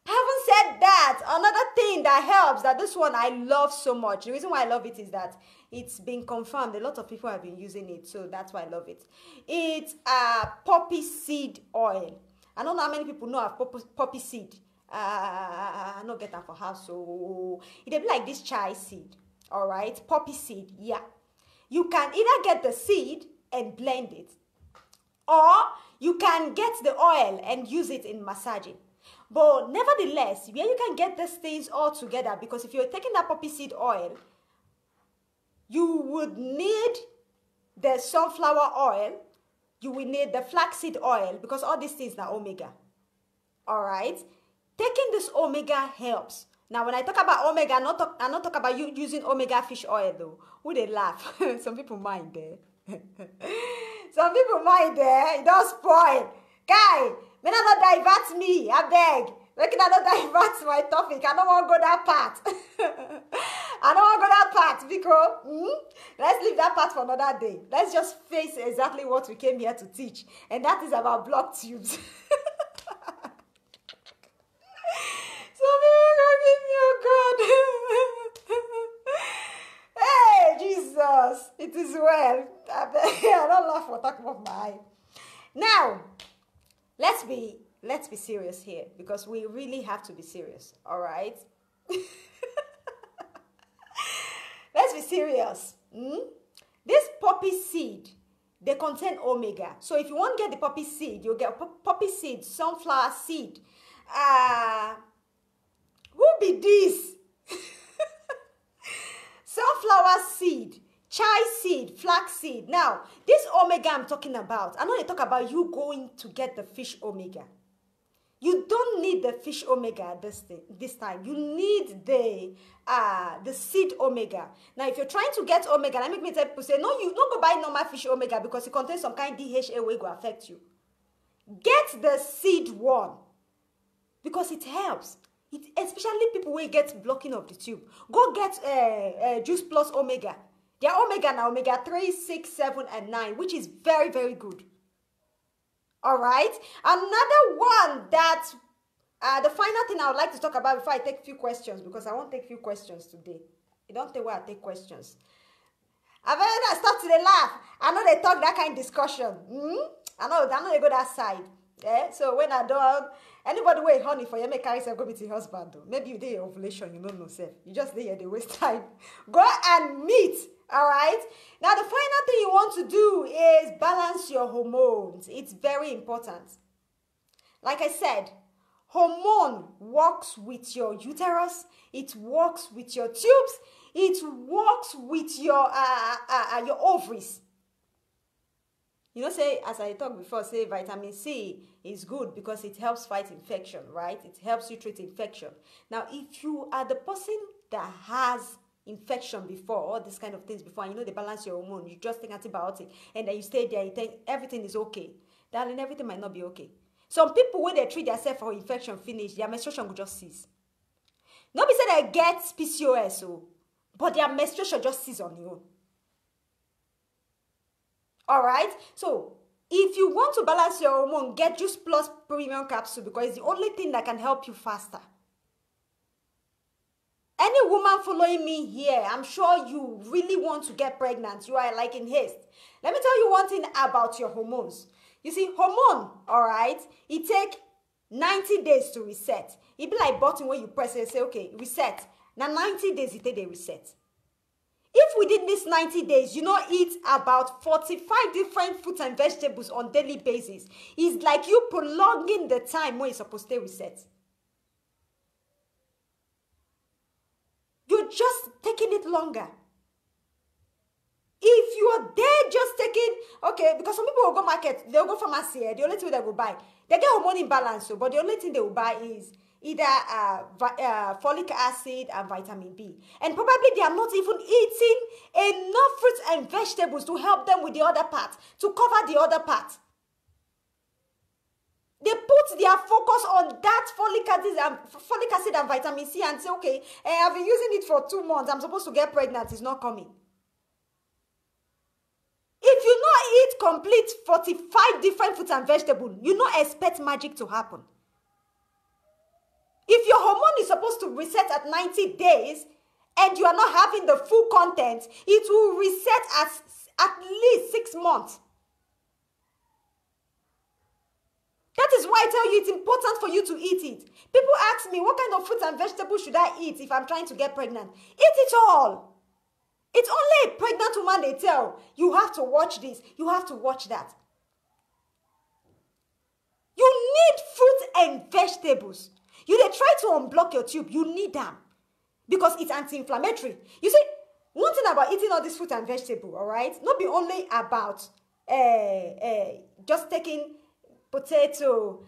having said that, another thing that helps, that this one I love so much. The reason why I love it is that it's been confirmed. A lot of people have been using it, so that's why I love it. It's poppy seed oil. I don't know how many people know of poppy seed. I don't get that for house, so it'll be like this chai seed. All right, poppy seed. Yeah, you can either get the seed and blend it, or you can get the oil and use it in massaging. But nevertheless, where you can get these things all together, because if you're taking that poppy seed oil, you would need the sunflower oil, you will need the flaxseed oil, because all these things are omega. All right? Taking this omega helps. Now, when I talk about omega, I'm not talk about you using omega fish oil, though. Who they laugh? Some people mind there. Some people mind there. It don't spoil. Guy, may not divert me, I beg. Make it not divert my topic. I don't want to go that part. I don't want to go that part, because let's leave that part for another day. Let's just face exactly what we came here to teach, and that is about block tubes. Some people gonna give me a God. Hey, Jesus, it is well. I don't laugh for talking of my eye. Now, let's be serious here, because we really have to be serious. All right. Let's be serious. This poppy seed, they contain omega. So if you want to get the poppy seed, you'll get poppy seed, sunflower seed. Who be this? Sunflower seed, chai seed, flax seed. Now, this omega I'm talking about, I know they talk about you going to get the fish omega. You don't need the fish omega at this time. You need the seed omega. Now, if you're trying to get omega, let me tell people, say, no, you don't go buy normal fish omega because it contains some kind of DHA way go affect you. Get the seed one because it helps. Especially people who get blocking of the tube. Go get Juice Plus Omega. Their omega now, omega 3, 6, 7, and 9, which is very, very good. All right. Another one that, the final thing I would like to talk about before I take a few questions, because I won't take a few questions today. You don't think why I take questions. I start to laugh. I know they talk that kind of discussion. I know they go that side. Yeah? So when I don't, anybody wait honey for you, make carry yourself go meet your husband though. Maybe you did your ovulation, you don't know self. You just there, they waste time. Go and meet. All right. Now the final thing you want to do is balance your hormones. It's very important. Like I said, hormone works with your uterus. It works with your tubes. It works with your ovaries. You know, say, as I talked before, say vitamin C is good because it helps fight infection, right? It helps you treat infection. Now, if you are the person that has infection before, all these kind of things before, and you know they balance your hormone, you just take antibiotic, and then you stay there, you think everything is okay. Darling, everything might not be okay. Some people, when they treat themselves for infection finish, their menstruation will just cease. Nobody say they get PCOS, but their menstruation just cease on your own. All right, so if you want to balance your hormone, get Juice Plus Premium Capsule because it's the only thing that can help you faster. Any woman following me here, I'm sure you really want to get pregnant. You are like in haste. Let me tell you one thing about your hormones. You see, hormone, all right, it takes 90 days to reset. It be like button when you press it and say, okay, reset. Now 90 days it take a reset. If within these 90 days, you know, eat about 45 different fruits and vegetables on daily basis, it's like you prolonging the time when you're supposed to reset. You're just taking it longer. If you are there just taking, okay, because some people will go market, they'll go pharmacy, the only thing they will buy, they get hormone imbalance, so, but the only thing they will buy is either folic acid and vitamin B. And probably they are not even eating enough fruits and vegetables to help them with the other part, to cover the other part. They put their focus on that folic acid and vitamin C and say, okay, I've been using it for 2 months. I'm supposed to get pregnant. It's not coming. If you not eat complete 45 different fruits and vegetables, you not expect magic to happen. If your hormone is supposed to reset at 90 days and you are not having the full content, it will reset at least 6 months. That is why I tell you it's important for you to eat it. People ask me, what kind of fruits and vegetables should I eat if I'm trying to get pregnant? Eat it all. It's only a pregnant woman they tell, you have to watch this, you have to watch that. You need fruits and vegetables. You they try to unblock your tube, you need them. Because it's anti-inflammatory. You see, one thing about eating all this fruit and vegetable, all right? Not be only about just taking potato,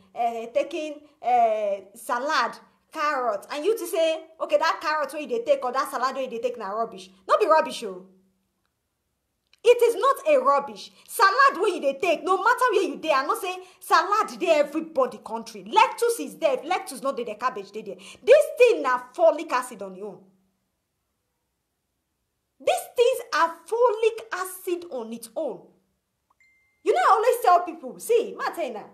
taking salad, carrot, and you to say, okay, that carrot where they take or that salad where they take na rubbish. Not be rubbish, oh. It is not a rubbish. Salad where they take, no matter where you there, I'm not saying salad there everybody country. Lettuce is there. If lettuce not there, the cabbage there. This thing na folic acid on your own. These things are folic acid on its own. You know, I always tell people, see, Martina,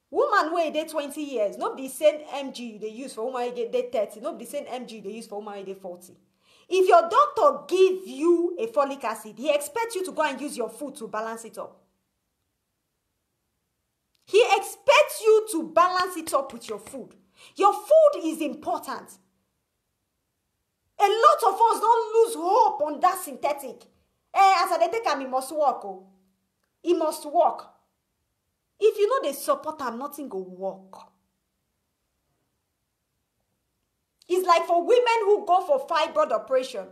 woman where they 20 years, not the same mg they use for woman where they 30, not the same mg they use for woman where they 40. If your doctor give you a folic acid, he expects you to go and use your food to balance it up. He expects you to balance it up with your food. Your food is important. A lot of us don't lose hope on that synthetic. As I take him, he must work. Oh. He must work. If you know the support him, nothing go work. It's like for women who go for fibroid operation.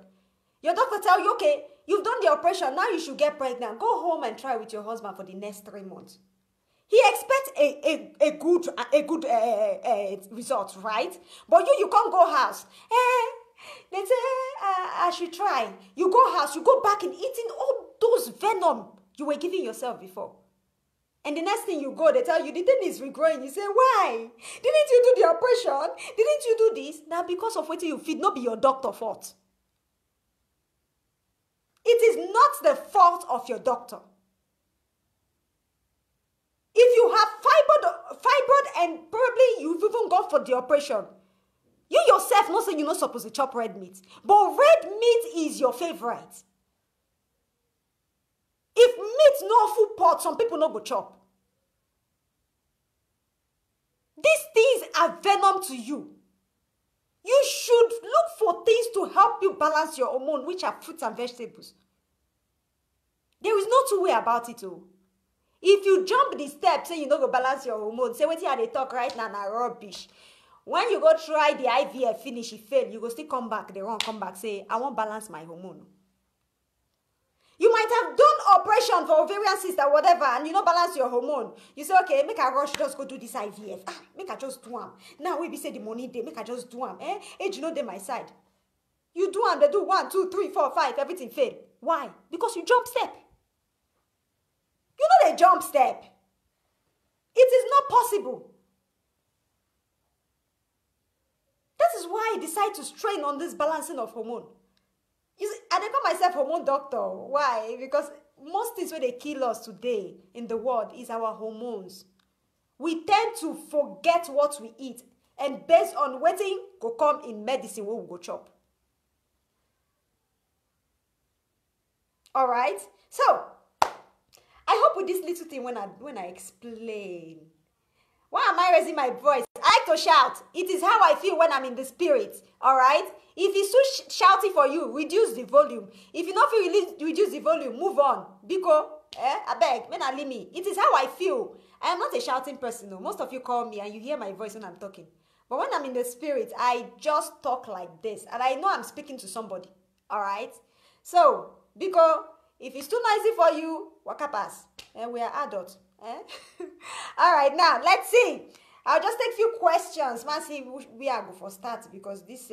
Your doctor tell you, okay, you've done the operation, now you should get pregnant. Go home and try with your husband for the next 3 months. He expects a good result, right? But you can't go house. Let's say I should try. You go house, you go back and eating all those venom you were giving yourself before. And the next thing you go, they tell you the thing is regrowing. You say, why? Didn't you do the operation? Didn't you do this? Now, because of what you feed, not be your doctor fault. It is not the fault of your doctor. If you have fibroid and probably you've even gone for the operation, you yourself not saying you're not supposed to chop red meat. But red meat is your favorite. If meat no full pot, some people no go chop. These things are venom to you. You should look for things to help you balance your hormone, which are fruits and vegetables. There is no two way about it. Oh. If you jump the steps, say you don't go balance your hormone, say what you they talk right now, na rubbish. When you go try the IVF finish, it fail, you go still come back, they won't come back, say, I won't balance my hormone. You might have done operation for ovarian cyst or whatever, and you don't balance your hormone. You say, okay, make a rush, just go do this IVF. Make I just do them. Now we be say the money day, make I just do them. Age you know they my side. You do them, they do 1, 2, 3, 4, 5, everything fail. Why? Because you jump step. You know they jump step. It is not possible. That is why I decide to strain on this balancing of hormone. You see, I call myself hormone doctor. Why? Because most things where they kill us today in the world is our hormones. We tend to forget what we eat, and based on waiting go come in medicine where we go chop. All right. So I hope with this little thing when I explain. Why am I raising my voice? I like to shout. It is how I feel when I'm in the spirit. All right? If it's too shouty for you, reduce the volume. If you don't feel reduce the volume, move on. Because, I beg, when I leave me. It is how I feel. I am not a shouting person. No. Most of you call me and you hear my voice when I'm talking. But when I'm in the spirit, I just talk like this. And I know I'm speaking to somebody. All right? So, because if it's too noisy for you, waka pass. And we are adults. All right, now let's see. I'll just take a few questions. Man, see we are go for start because these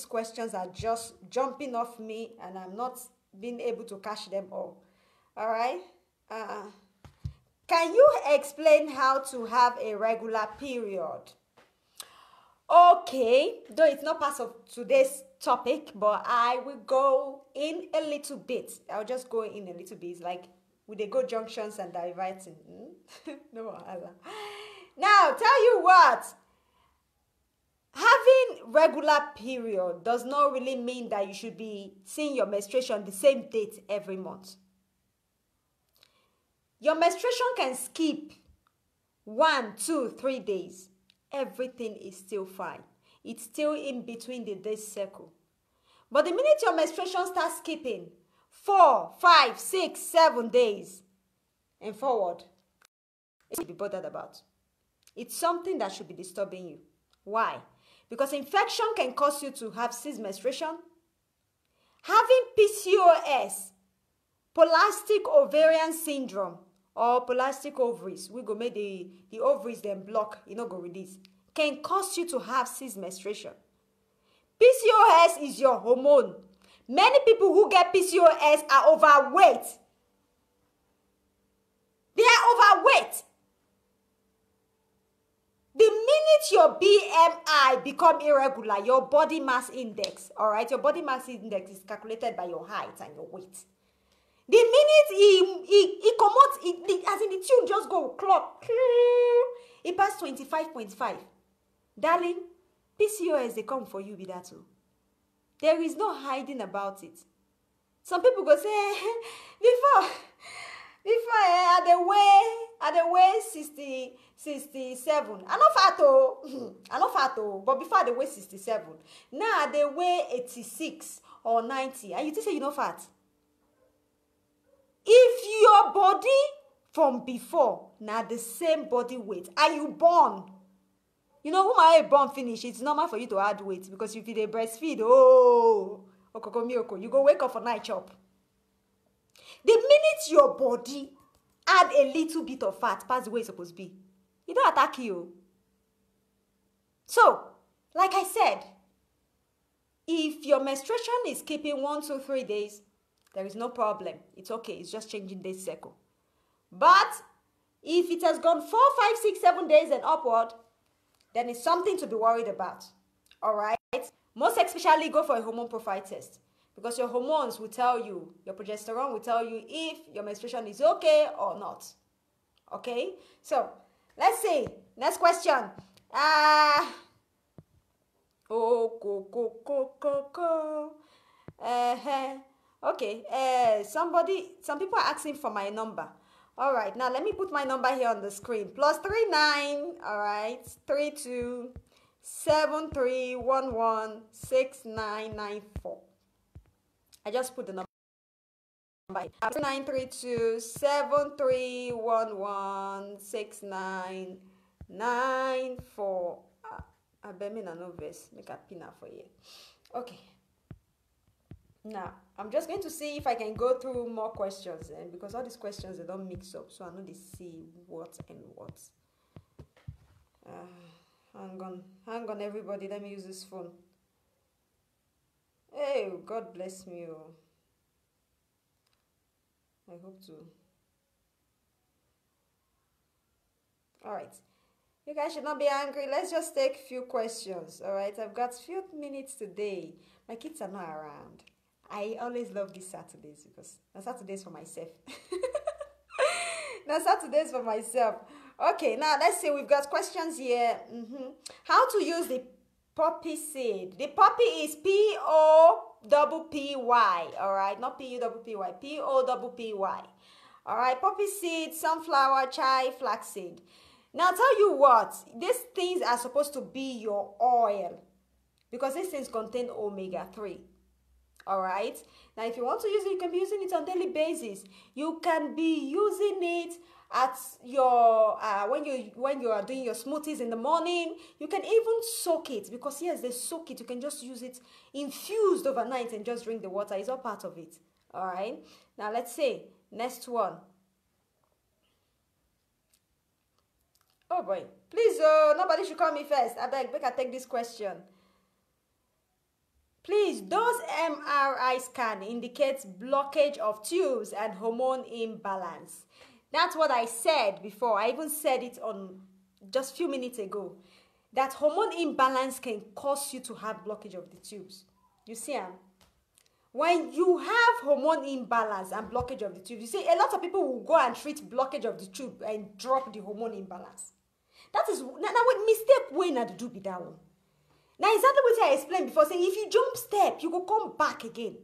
questions are just jumping off me and I'm not being able to catch them all. All right. Can you explain how to have a regular period? Okay, though it's not part of today's topic, but I will go in a little bit. I'll just go in a little bit. It's like with the go junctions and diverting. No, Allah. Now, tell you what. Having regular period does not really mean that you should be seeing your menstruation the same date every month. Your menstruation can skip 1, 2, 3 days. Everything is still fine. It's still in between the days circle. But the minute your menstruation starts skipping 4, 5, 6, 7 days and forward, it's to be bothered about. It's something that should be disturbing you. Why? Because infection can cause you to have ceased menstruation. Having PCOS, polycystic ovarian syndrome, or polycystic ovaries, we go make the ovaries then block, you know, go release, can cause you to have ceased menstruation. PCOS is your hormone. Many people who get PCOS are overweight. They are overweight. The minute your BMI become irregular, your body mass index, all right, your body mass index is calculated by your height and your weight. The minute he come out, as in the tune just go clock, it passed 25.5. Darling, PCOS, they come for you with that too. There is no hiding about it. Some people go say, before I the way 67. I know fat oh, but before the way 67. Now they weigh 86 or 90. And you just say you know fat. If your body from before now the same body weight and you born, you know, woman you born finish, it's normal for you to add weight because if you dey breastfeed, you go wake up for night chop. The minute your body add a little bit of fat past the way it's supposed to be. It don't attack you. So, like I said, if your menstruation is keeping 1, 2, 3 days, there is no problem. It's okay. It's just changing day cycle. But if it has gone 4, 5, 6, 7 days and upward, then it's something to be worried about. All right? Most especially, go for a hormone profile test, because your hormones will tell you, your progesterone will tell you if your menstruation is okay or not. Okay? So, let's see. Next question. Okay. Some people are asking for my number. All right, now let me put my number here on the screen. +39, all right, 3273116994. I just put the number. 932-731-16994. I bet me no verse. Make a pin for you. Okay. Now, I'm just going to see if I can go through more questions, because all these questions, they don't mix up, so I know they see what and what. Hang on, everybody. Let me use this phone. Hey, God bless me. I hope to. All right. You guys should not be angry. Let's just take a few questions. All right. I've got few minutes today. My kids are not around. I always love these Saturdays because the Saturdays for myself. Now Saturdays for myself. Okay, now let's see. We've got questions here. How to use the poppy seed? The poppy is P-O-P-P-Y. All right, not P-U-P-P-Y. P-O-P-P-Y. All right, poppy seed, sunflower, chai, flaxseed. Now I'll tell you what. These things are supposed to be your oil, because these things contain omega-3. All right, now if you want to use it, you can be using it on daily basis. You can be using it at your when you are doing your smoothies in the morning. You can even soak it, because yes, they soak it. You can just use it infused overnight and just drink the water. It's all part of it. All right, now let's see next one. Oh boy, please, nobody should call me first. I beg, I take this question. Please, does MRI scan indicate blockage of tubes and hormone imbalance? That's what I said before. I even said it on just a few minutes ago. That hormone imbalance can cause you to have blockage of the tubes. You see, when you have hormone imbalance and blockage of the tubes, you see, a lot of people will go and treat blockage of the tube and drop the hormone imbalance. That is, now what mistake when I do be that one. Now, exactly what I explained before, saying if you jump step, you will come back again.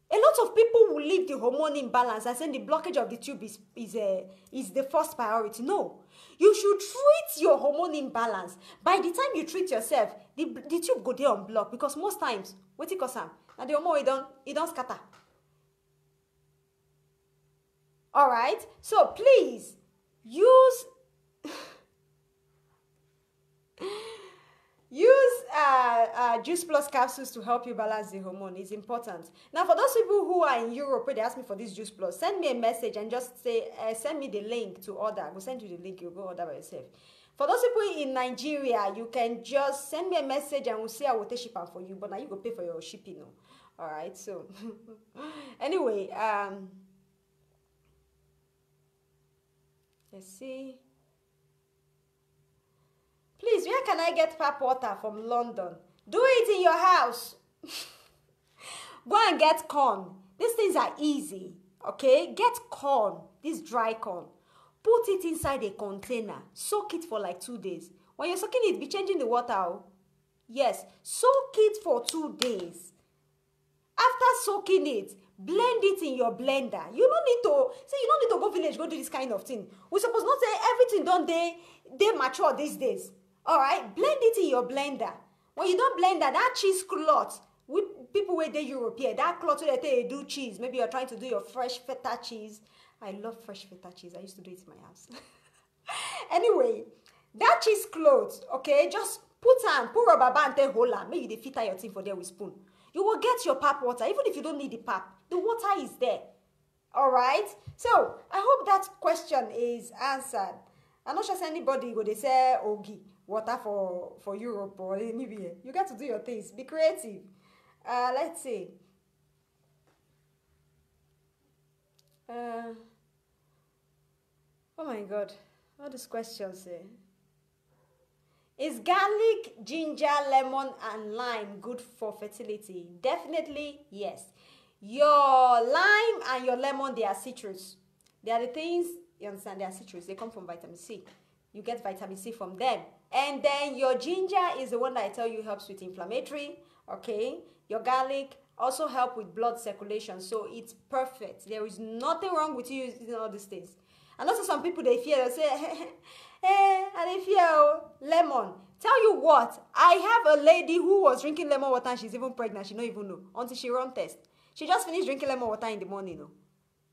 A lot of people will leave the hormone imbalance and say the blockage of the tube is the first priority. No. You should treat your hormone imbalance. By the time you treat yourself, the tube go there unblocked, because most times, what it cause am? And the hormone it don't scatter. All right? So, please, use Juice Plus capsules to help you balance the hormone. Is important. Now, for those people who are in Europe, they ask me for this Juice Plus, send me a message and just say, send me the link to order. I will send you the link. You'll go order by yourself. For those people in Nigeria, you can just send me a message and we'll see how we'll take shipping for you. But now you go pay for your shipping. No? All right. So, anyway, let's see. Please, where can I get tap water from London? Do it in your house. Go and get corn. These things are easy, okay? Get corn, this dry corn. Put it inside a container. Soak it for like 2 days. When you're soaking it, be changing the water. Oh. Yes, soak it for 2 days. After soaking it, blend it in your blender. You don't need to go village, go do this kind of thing. We suppose not say everything don't they mature these days. All right, blend it in your blender. When you don't blend that cheese cloth, with people where they European, that cloth where they do cheese. Maybe you're trying to do your fresh feta cheese. I love fresh feta cheese. I used to do it in my house. Anyway, that cheese cloth, okay, just put rubber band and hold on. Maybe they fit your thing for there with spoon. You will get your pap water. Even if you don't need the pap, the water is there. All right. So I hope that question is answered. I'm not sure if anybody go they say ogi water for Europe or anywhere. You got to do your things. Be creative. Let's see. Uh, oh my God, all these questions. Is garlic, ginger, lemon, and lime good for fertility? Definitely yes. Your lime and your lemon, they are citrus. They are the things, you understand, they are citrus. They come from vitamin C. You get vitamin C from them. And then your ginger is the one that I tell you helps with inflammatory, okay? Your garlic also help with blood circulation. So it's perfect. There is nothing wrong with you using all these things. And also some people, they fear, they say, hey, and they fear lemon. Tell you what, I have a lady who was drinking lemon water and she's even pregnant. She don't even know until she run test. She just finished drinking lemon water in the morning. No?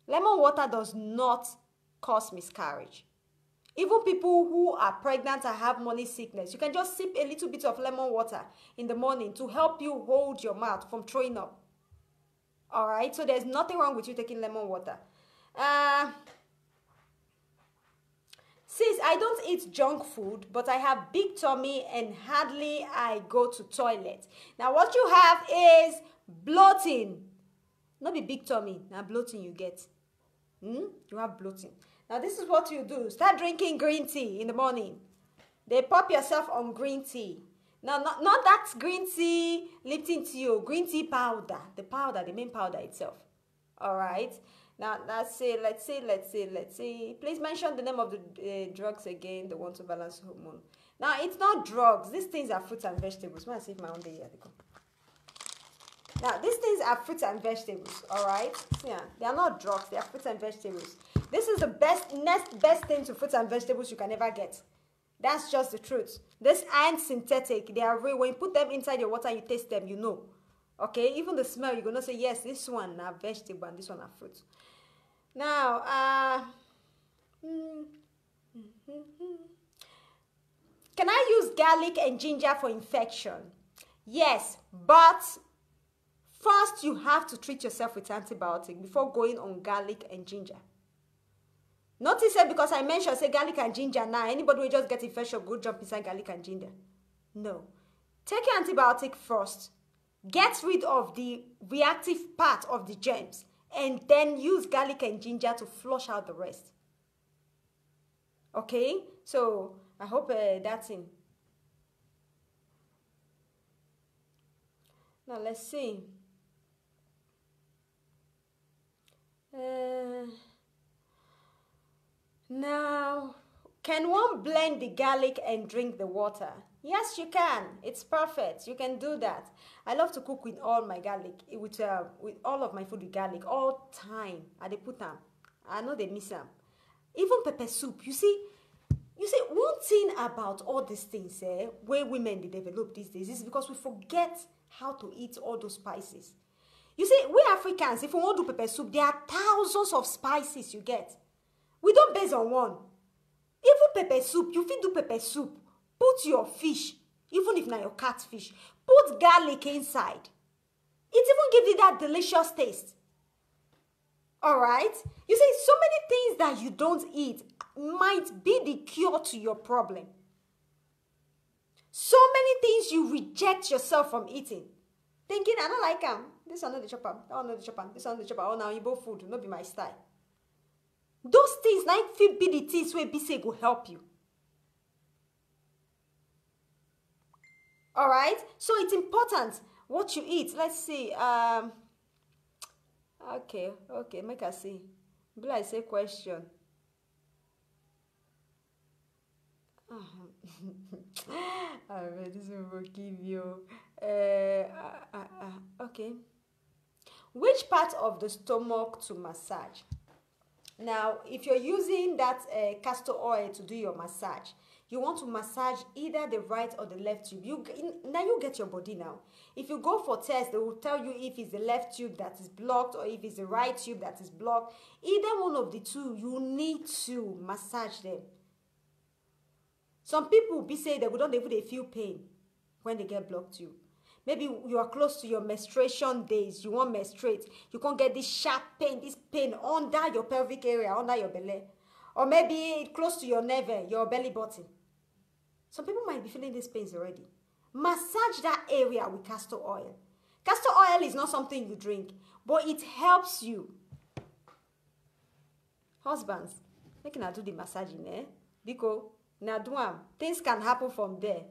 Lemon water does not cause miscarriage. Even people who are pregnant and have morning sickness, you can just sip a little bit of lemon water in the morning to help you hold your mouth from throwing up. All right, so there's nothing wrong with you taking lemon water. Sis, I don't eat junk food, but I have big tummy and hardly I go to toilet. Now what you have is bloating. Not be big tummy, now bloating you get. You have bloating. Now this is what you do. Start drinking green tea in the morning. They pop yourself on green tea. Now, not that green tea, Lipton tea, or green tea powder. The powder, the main powder itself. All right. Now, let's see. Please mention the name of the drugs again, the one to balance hormone. Now, it's not drugs. These things are fruits and vegetables. Let me see if my own day here. Now, these things are fruits and vegetables, all right? Yeah, they are not drugs. They are fruits and vegetables. This is the next best thing to fruits and vegetables you can ever get. That's just the truth. These aren't synthetic. They are real. When you put them inside your water and you taste them, you know. Okay? Even the smell, you're going to say, yes, this one are vegetable and this one are fruit. Now, can I use garlic and ginger for infection? Yes, but first you have to treat yourself with antibiotic before going on garlic and ginger. Notice that because I mentioned, say garlic and ginger now, anybody will just get infection, go jump inside garlic and ginger. No. Take your antibiotic first. Get rid of the reactive part of the germs. And then use garlic and ginger to flush out the rest. Okay? So, I hope that's in. Now, let's see. Now, can one blend the garlic and drink the water? Yes, you can. It's perfect. You can do that. I love to cook with all my garlic, with all of my food with garlic, all time. I dey put them. I know they miss them. Even pepper soup. You see, one thing about all these things, where women they develop these days is because we forget how to eat all those spices. You see, we Africans, if we want to do pepper soup, there are thousands of spices you get. We don't base on one. Even pepper soup, you fit do pepper soup. Put your fish, even if not your catfish, put garlic inside. It even gives you that delicious taste. All right? You see, so many things that you don't eat might be the cure to your problem. So many things you reject yourself from eating. Thinking, I don't like them. This one not the chopper. That one not the chopper. This one not the chopper. Oh, now you both food. Not be my style. Those things, like fit be the things where BC will help you. All right? So it's important what you eat. Let's see. Okay. Make us see. Will I say question? This will give you. Okay. Which part of the stomach to massage? Now, if you're using that castor oil to do your massage, you want to massage either the right or the left tube. Now you get your body now. If you go for tests, they will tell you if it's the left tube that is blocked or if it's the right tube that is blocked. Either one of the two, you need to massage them. Some people be say they don't even feel pain when they get blocked tube. maybe you are close to your menstruation days, you want menstruate, you can't get this sharp pain, this pain under your pelvic area, under your belly, or maybe close to your navel, your belly button. Some people might be feeling these pains already. Massage that area with castor oil. Castor oil is not something you drink, but it helps you. Husbands, make una do the massaging, because na do am, things can happen from there.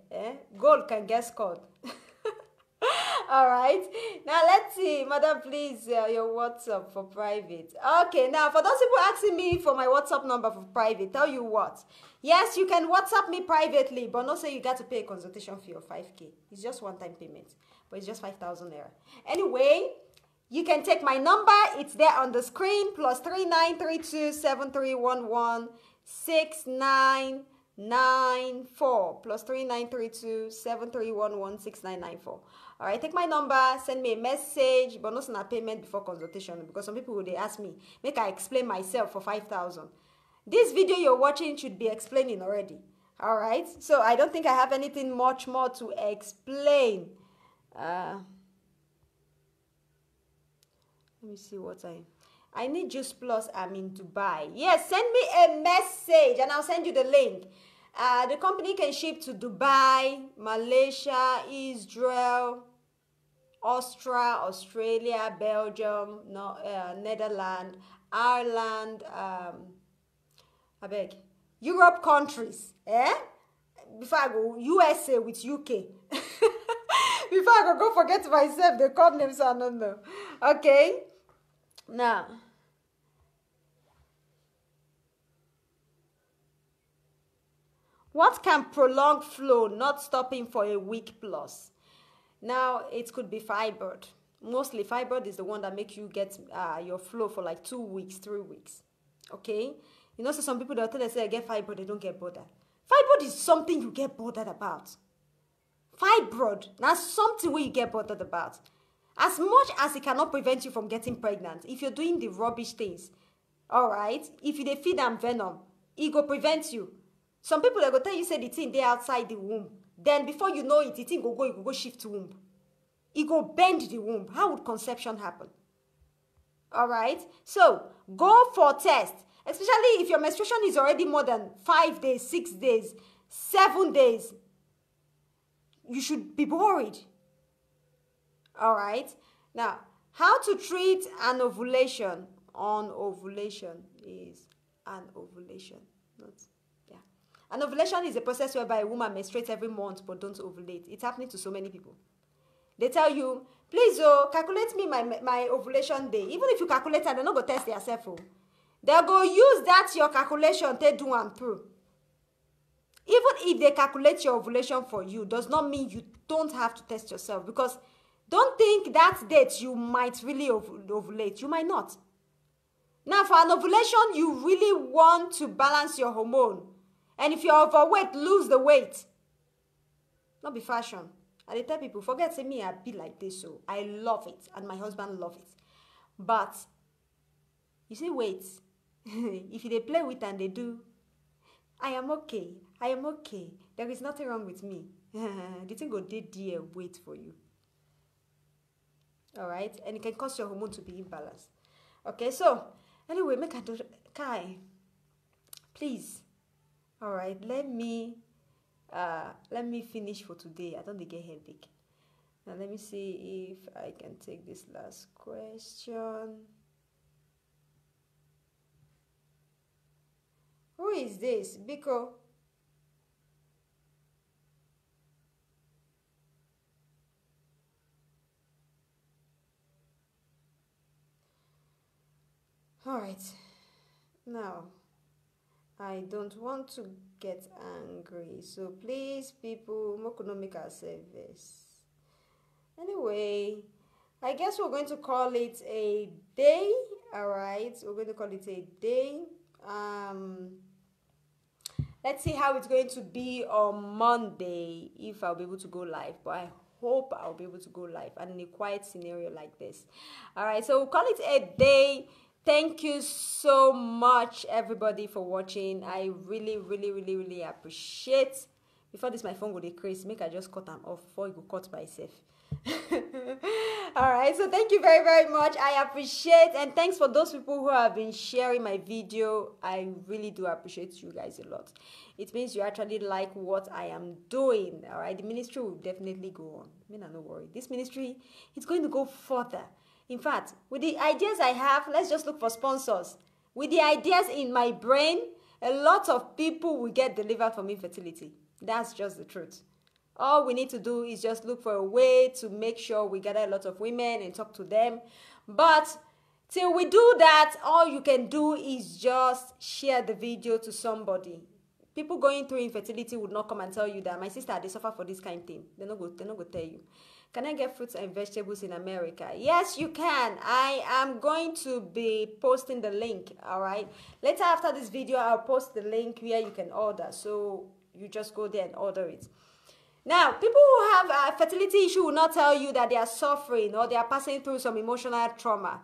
Gold can get scored. All right. Now let's see, madam, please, your WhatsApp for private. Okay. Now for those people asking me for my WhatsApp number for private, tell you what. Yes, you can WhatsApp me privately, but not say you got to pay a consultation fee of 5K. It's just one-time payment, but it's just 5,000 naira. Anyway, you can take my number. It's there on the screen. +3932 7311 6994. +3932 7311 6994. All right, take my number, send me a message, but not send a payment before consultation, because some people, they ask me, make I explain myself for 5,000. This video you're watching should be explaining already. All right, so I don't think I have anything much more to explain. Let me see what I need Juice Plus. I'm in Dubai. Yes, send me a message and I'll send you the link. The company can ship to Dubai, Malaysia, Israel, Austria, Australia, Belgium, Netherlands, Ireland, Europe countries. Before I go, USA with UK. Before I go forget myself, the code names are not know. Okay. Now, what can prolong flow, not stopping for a week plus? Now, it could be fibroid. Mostly, fibroid is the one that makes you get your flow for like 2 weeks, 3 weeks. Okay? You know, so some people, they'll tell us, say, I get fibroid, they don't get bothered. Fibroid is something you get bothered about. Fibroid, that's something where you get bothered about. As much as it cannot prevent you from getting pregnant, if you're doing the rubbish things, all right, if you feed them venom, it will prevent you. Some people, they go tell you, say the thing, they're outside the womb. Then before you know it, the thing it go shift womb. It go bend the womb. How would conception happen? All right, so go for test. Especially if your menstruation is already more than 5 days, 6 days, 7 days. You should be worried. All right. Now, how to treat an ovulation? On ovulation is an ovulation. An ovulation is a process whereby a woman menstruates every month but don't ovulate. It's happening to so many people. They tell you, please, calculate me my ovulation day. Even if you calculate it, they're not going to test themselves. They'll go use that your calculation to do and through. Even if they calculate your ovulation for you, does not mean you don't have to test yourself. Because don't think that date you might really ovulate. You might not. Now, for an ovulation, you really want to balance your hormone. And if you're overweight, lose the weight. Not be fashion. And they tell people, forget me, I be like this. So I love it. And my husband love it. But, you see, wait. If they play with and they do, I am okay. I am okay. There is nothing wrong with me. The thing go dear wait for you. All right? And it can cause your hormone to be imbalanced. Okay, so, anyway, make a do. Kai, please. All right, let me finish for today. I don't get headache. Now, let me see if I can take this last question. Who is this? Biko. All right. Now, I don't want to get angry. So please, people, we make ourselves this. Anyway, I guess we're going to call it a day. All right. We're going to call it a day. Let's see how it's going to be on Monday, if I'll be able to go live. But I hope I'll be able to go live and in a quiet scenario like this. All right, so we'll call it a day. Thank you so much, everybody, for watching. I really, really, really, really appreciate. Before this, my phone will decrease. Make I just cut them off before it will cut by itself. All right, so thank you very, very much. I appreciate, and thanks for those people who have been sharing my video. I really do appreciate you guys a lot. It means you actually like what I am doing. All right, the ministry will definitely go on. I mean, no worry. This ministry is going to go further. In fact, with the ideas I have, let's just look for sponsors. With the ideas in my brain, a lot of people will get delivered from infertility. That's just the truth. All we need to do is just look for a way to make sure we gather a lot of women and talk to them. But till we do that, all you can do is just share the video to somebody. People going through infertility would not come and tell you that my sister, they suffer for this kind of thing. They're not going to tell you. Can I get fruits and vegetables in America? Yes, you can. I am going to be posting the link, all right? Later after this video, I'll post the link where you can order. So you just go there and order it. Now, people who have a fertility issue will not tell you that they are suffering or they are passing through some emotional trauma.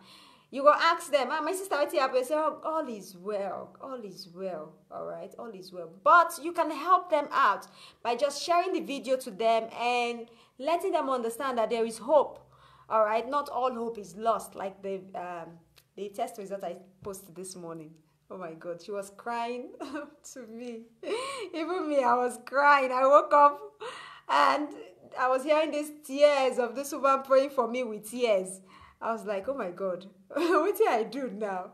You go ask them, my sister, what's happening? They say, oh, all is well, all right, all is well. But you can help them out by just sharing the video to them and letting them understand that there is hope, all right? Not all hope is lost, like the test result I posted this morning. Oh my God, she was crying to me. Even me, I was crying. I woke up and I was hearing these tears of this woman praying for me with tears. I was like, oh my God, what did I do now?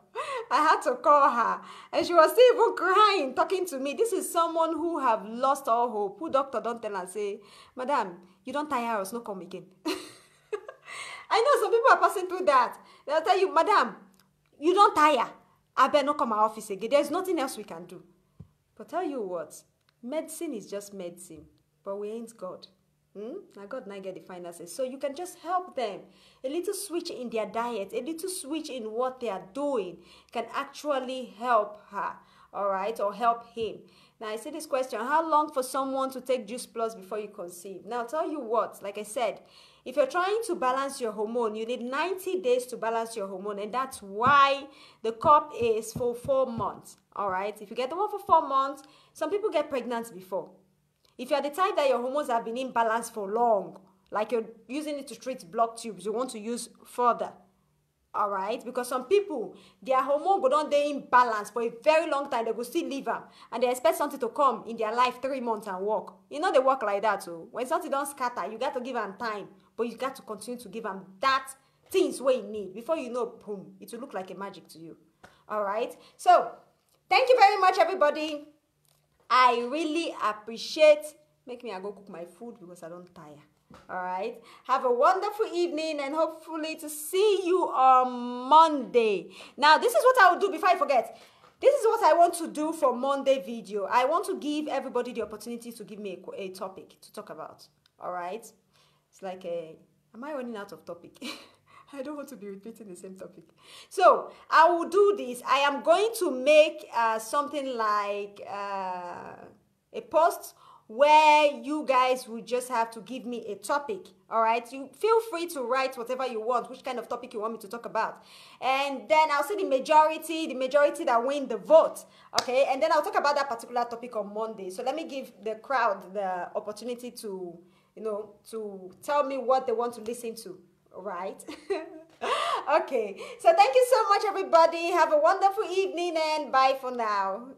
I had to call her. And she was still even crying, talking to me. This is someone who have lost all hope. Who doctor don't tell and say, Madam, you don't tire us, no come again. I know some people are passing through that. They'll tell you, Madam, you don't tire. I better not come to my office again. There's nothing else we can do. But tell you what, medicine is just medicine. But we ain't God. Now God now get the final say. So you can just help them. A little switch in their diet, a little switch in what they are doing can actually help her, all right, or help him. Now I see this question, how long for someone to take Juice Plus before you conceive? Now I'll tell you what, like I said, if you're trying to balance your hormone, you need 90 days to balance your hormone, and that's why the cup is for 4 months, all right? If you get the one for 4 months, some people get pregnant before. If you're the type that your hormones have been imbalanced for long, like you're using it to treat blocked tubes, you want to use further, all right? Because some people, their hormone go down they imbalance for a very long time, they will still live them, and they expect something to come in their life 3 months and work. You know they work like that, so when something don't scatter, you got to give them time, but you got to continue to give them that things where you need. Before you know, boom, it will look like a magic to you, all right? So, thank you very much, everybody. I really appreciate. Make me I go cook my food because I don't tire. All right. Have a wonderful evening and hopefully to see you on Monday. Now, this is what I will do before I forget. This is what I want to do for Monday video. I want to give everybody the opportunity to give me a topic to talk about. All right. It's like am I running out of topic? I don't want to be repeating the same topic. So, I will do this. I am going to make something like a post where you guys will just have to give me a topic, all right? You feel free to write whatever you want, which kind of topic you want me to talk about. And then I'll see the majority that win the vote, okay? And then I'll talk about that particular topic on Monday. So let me give the crowd the opportunity to, to tell me what they want to listen to. Right? Okay. So thank you so much, everybody. Have a wonderful evening and bye for now.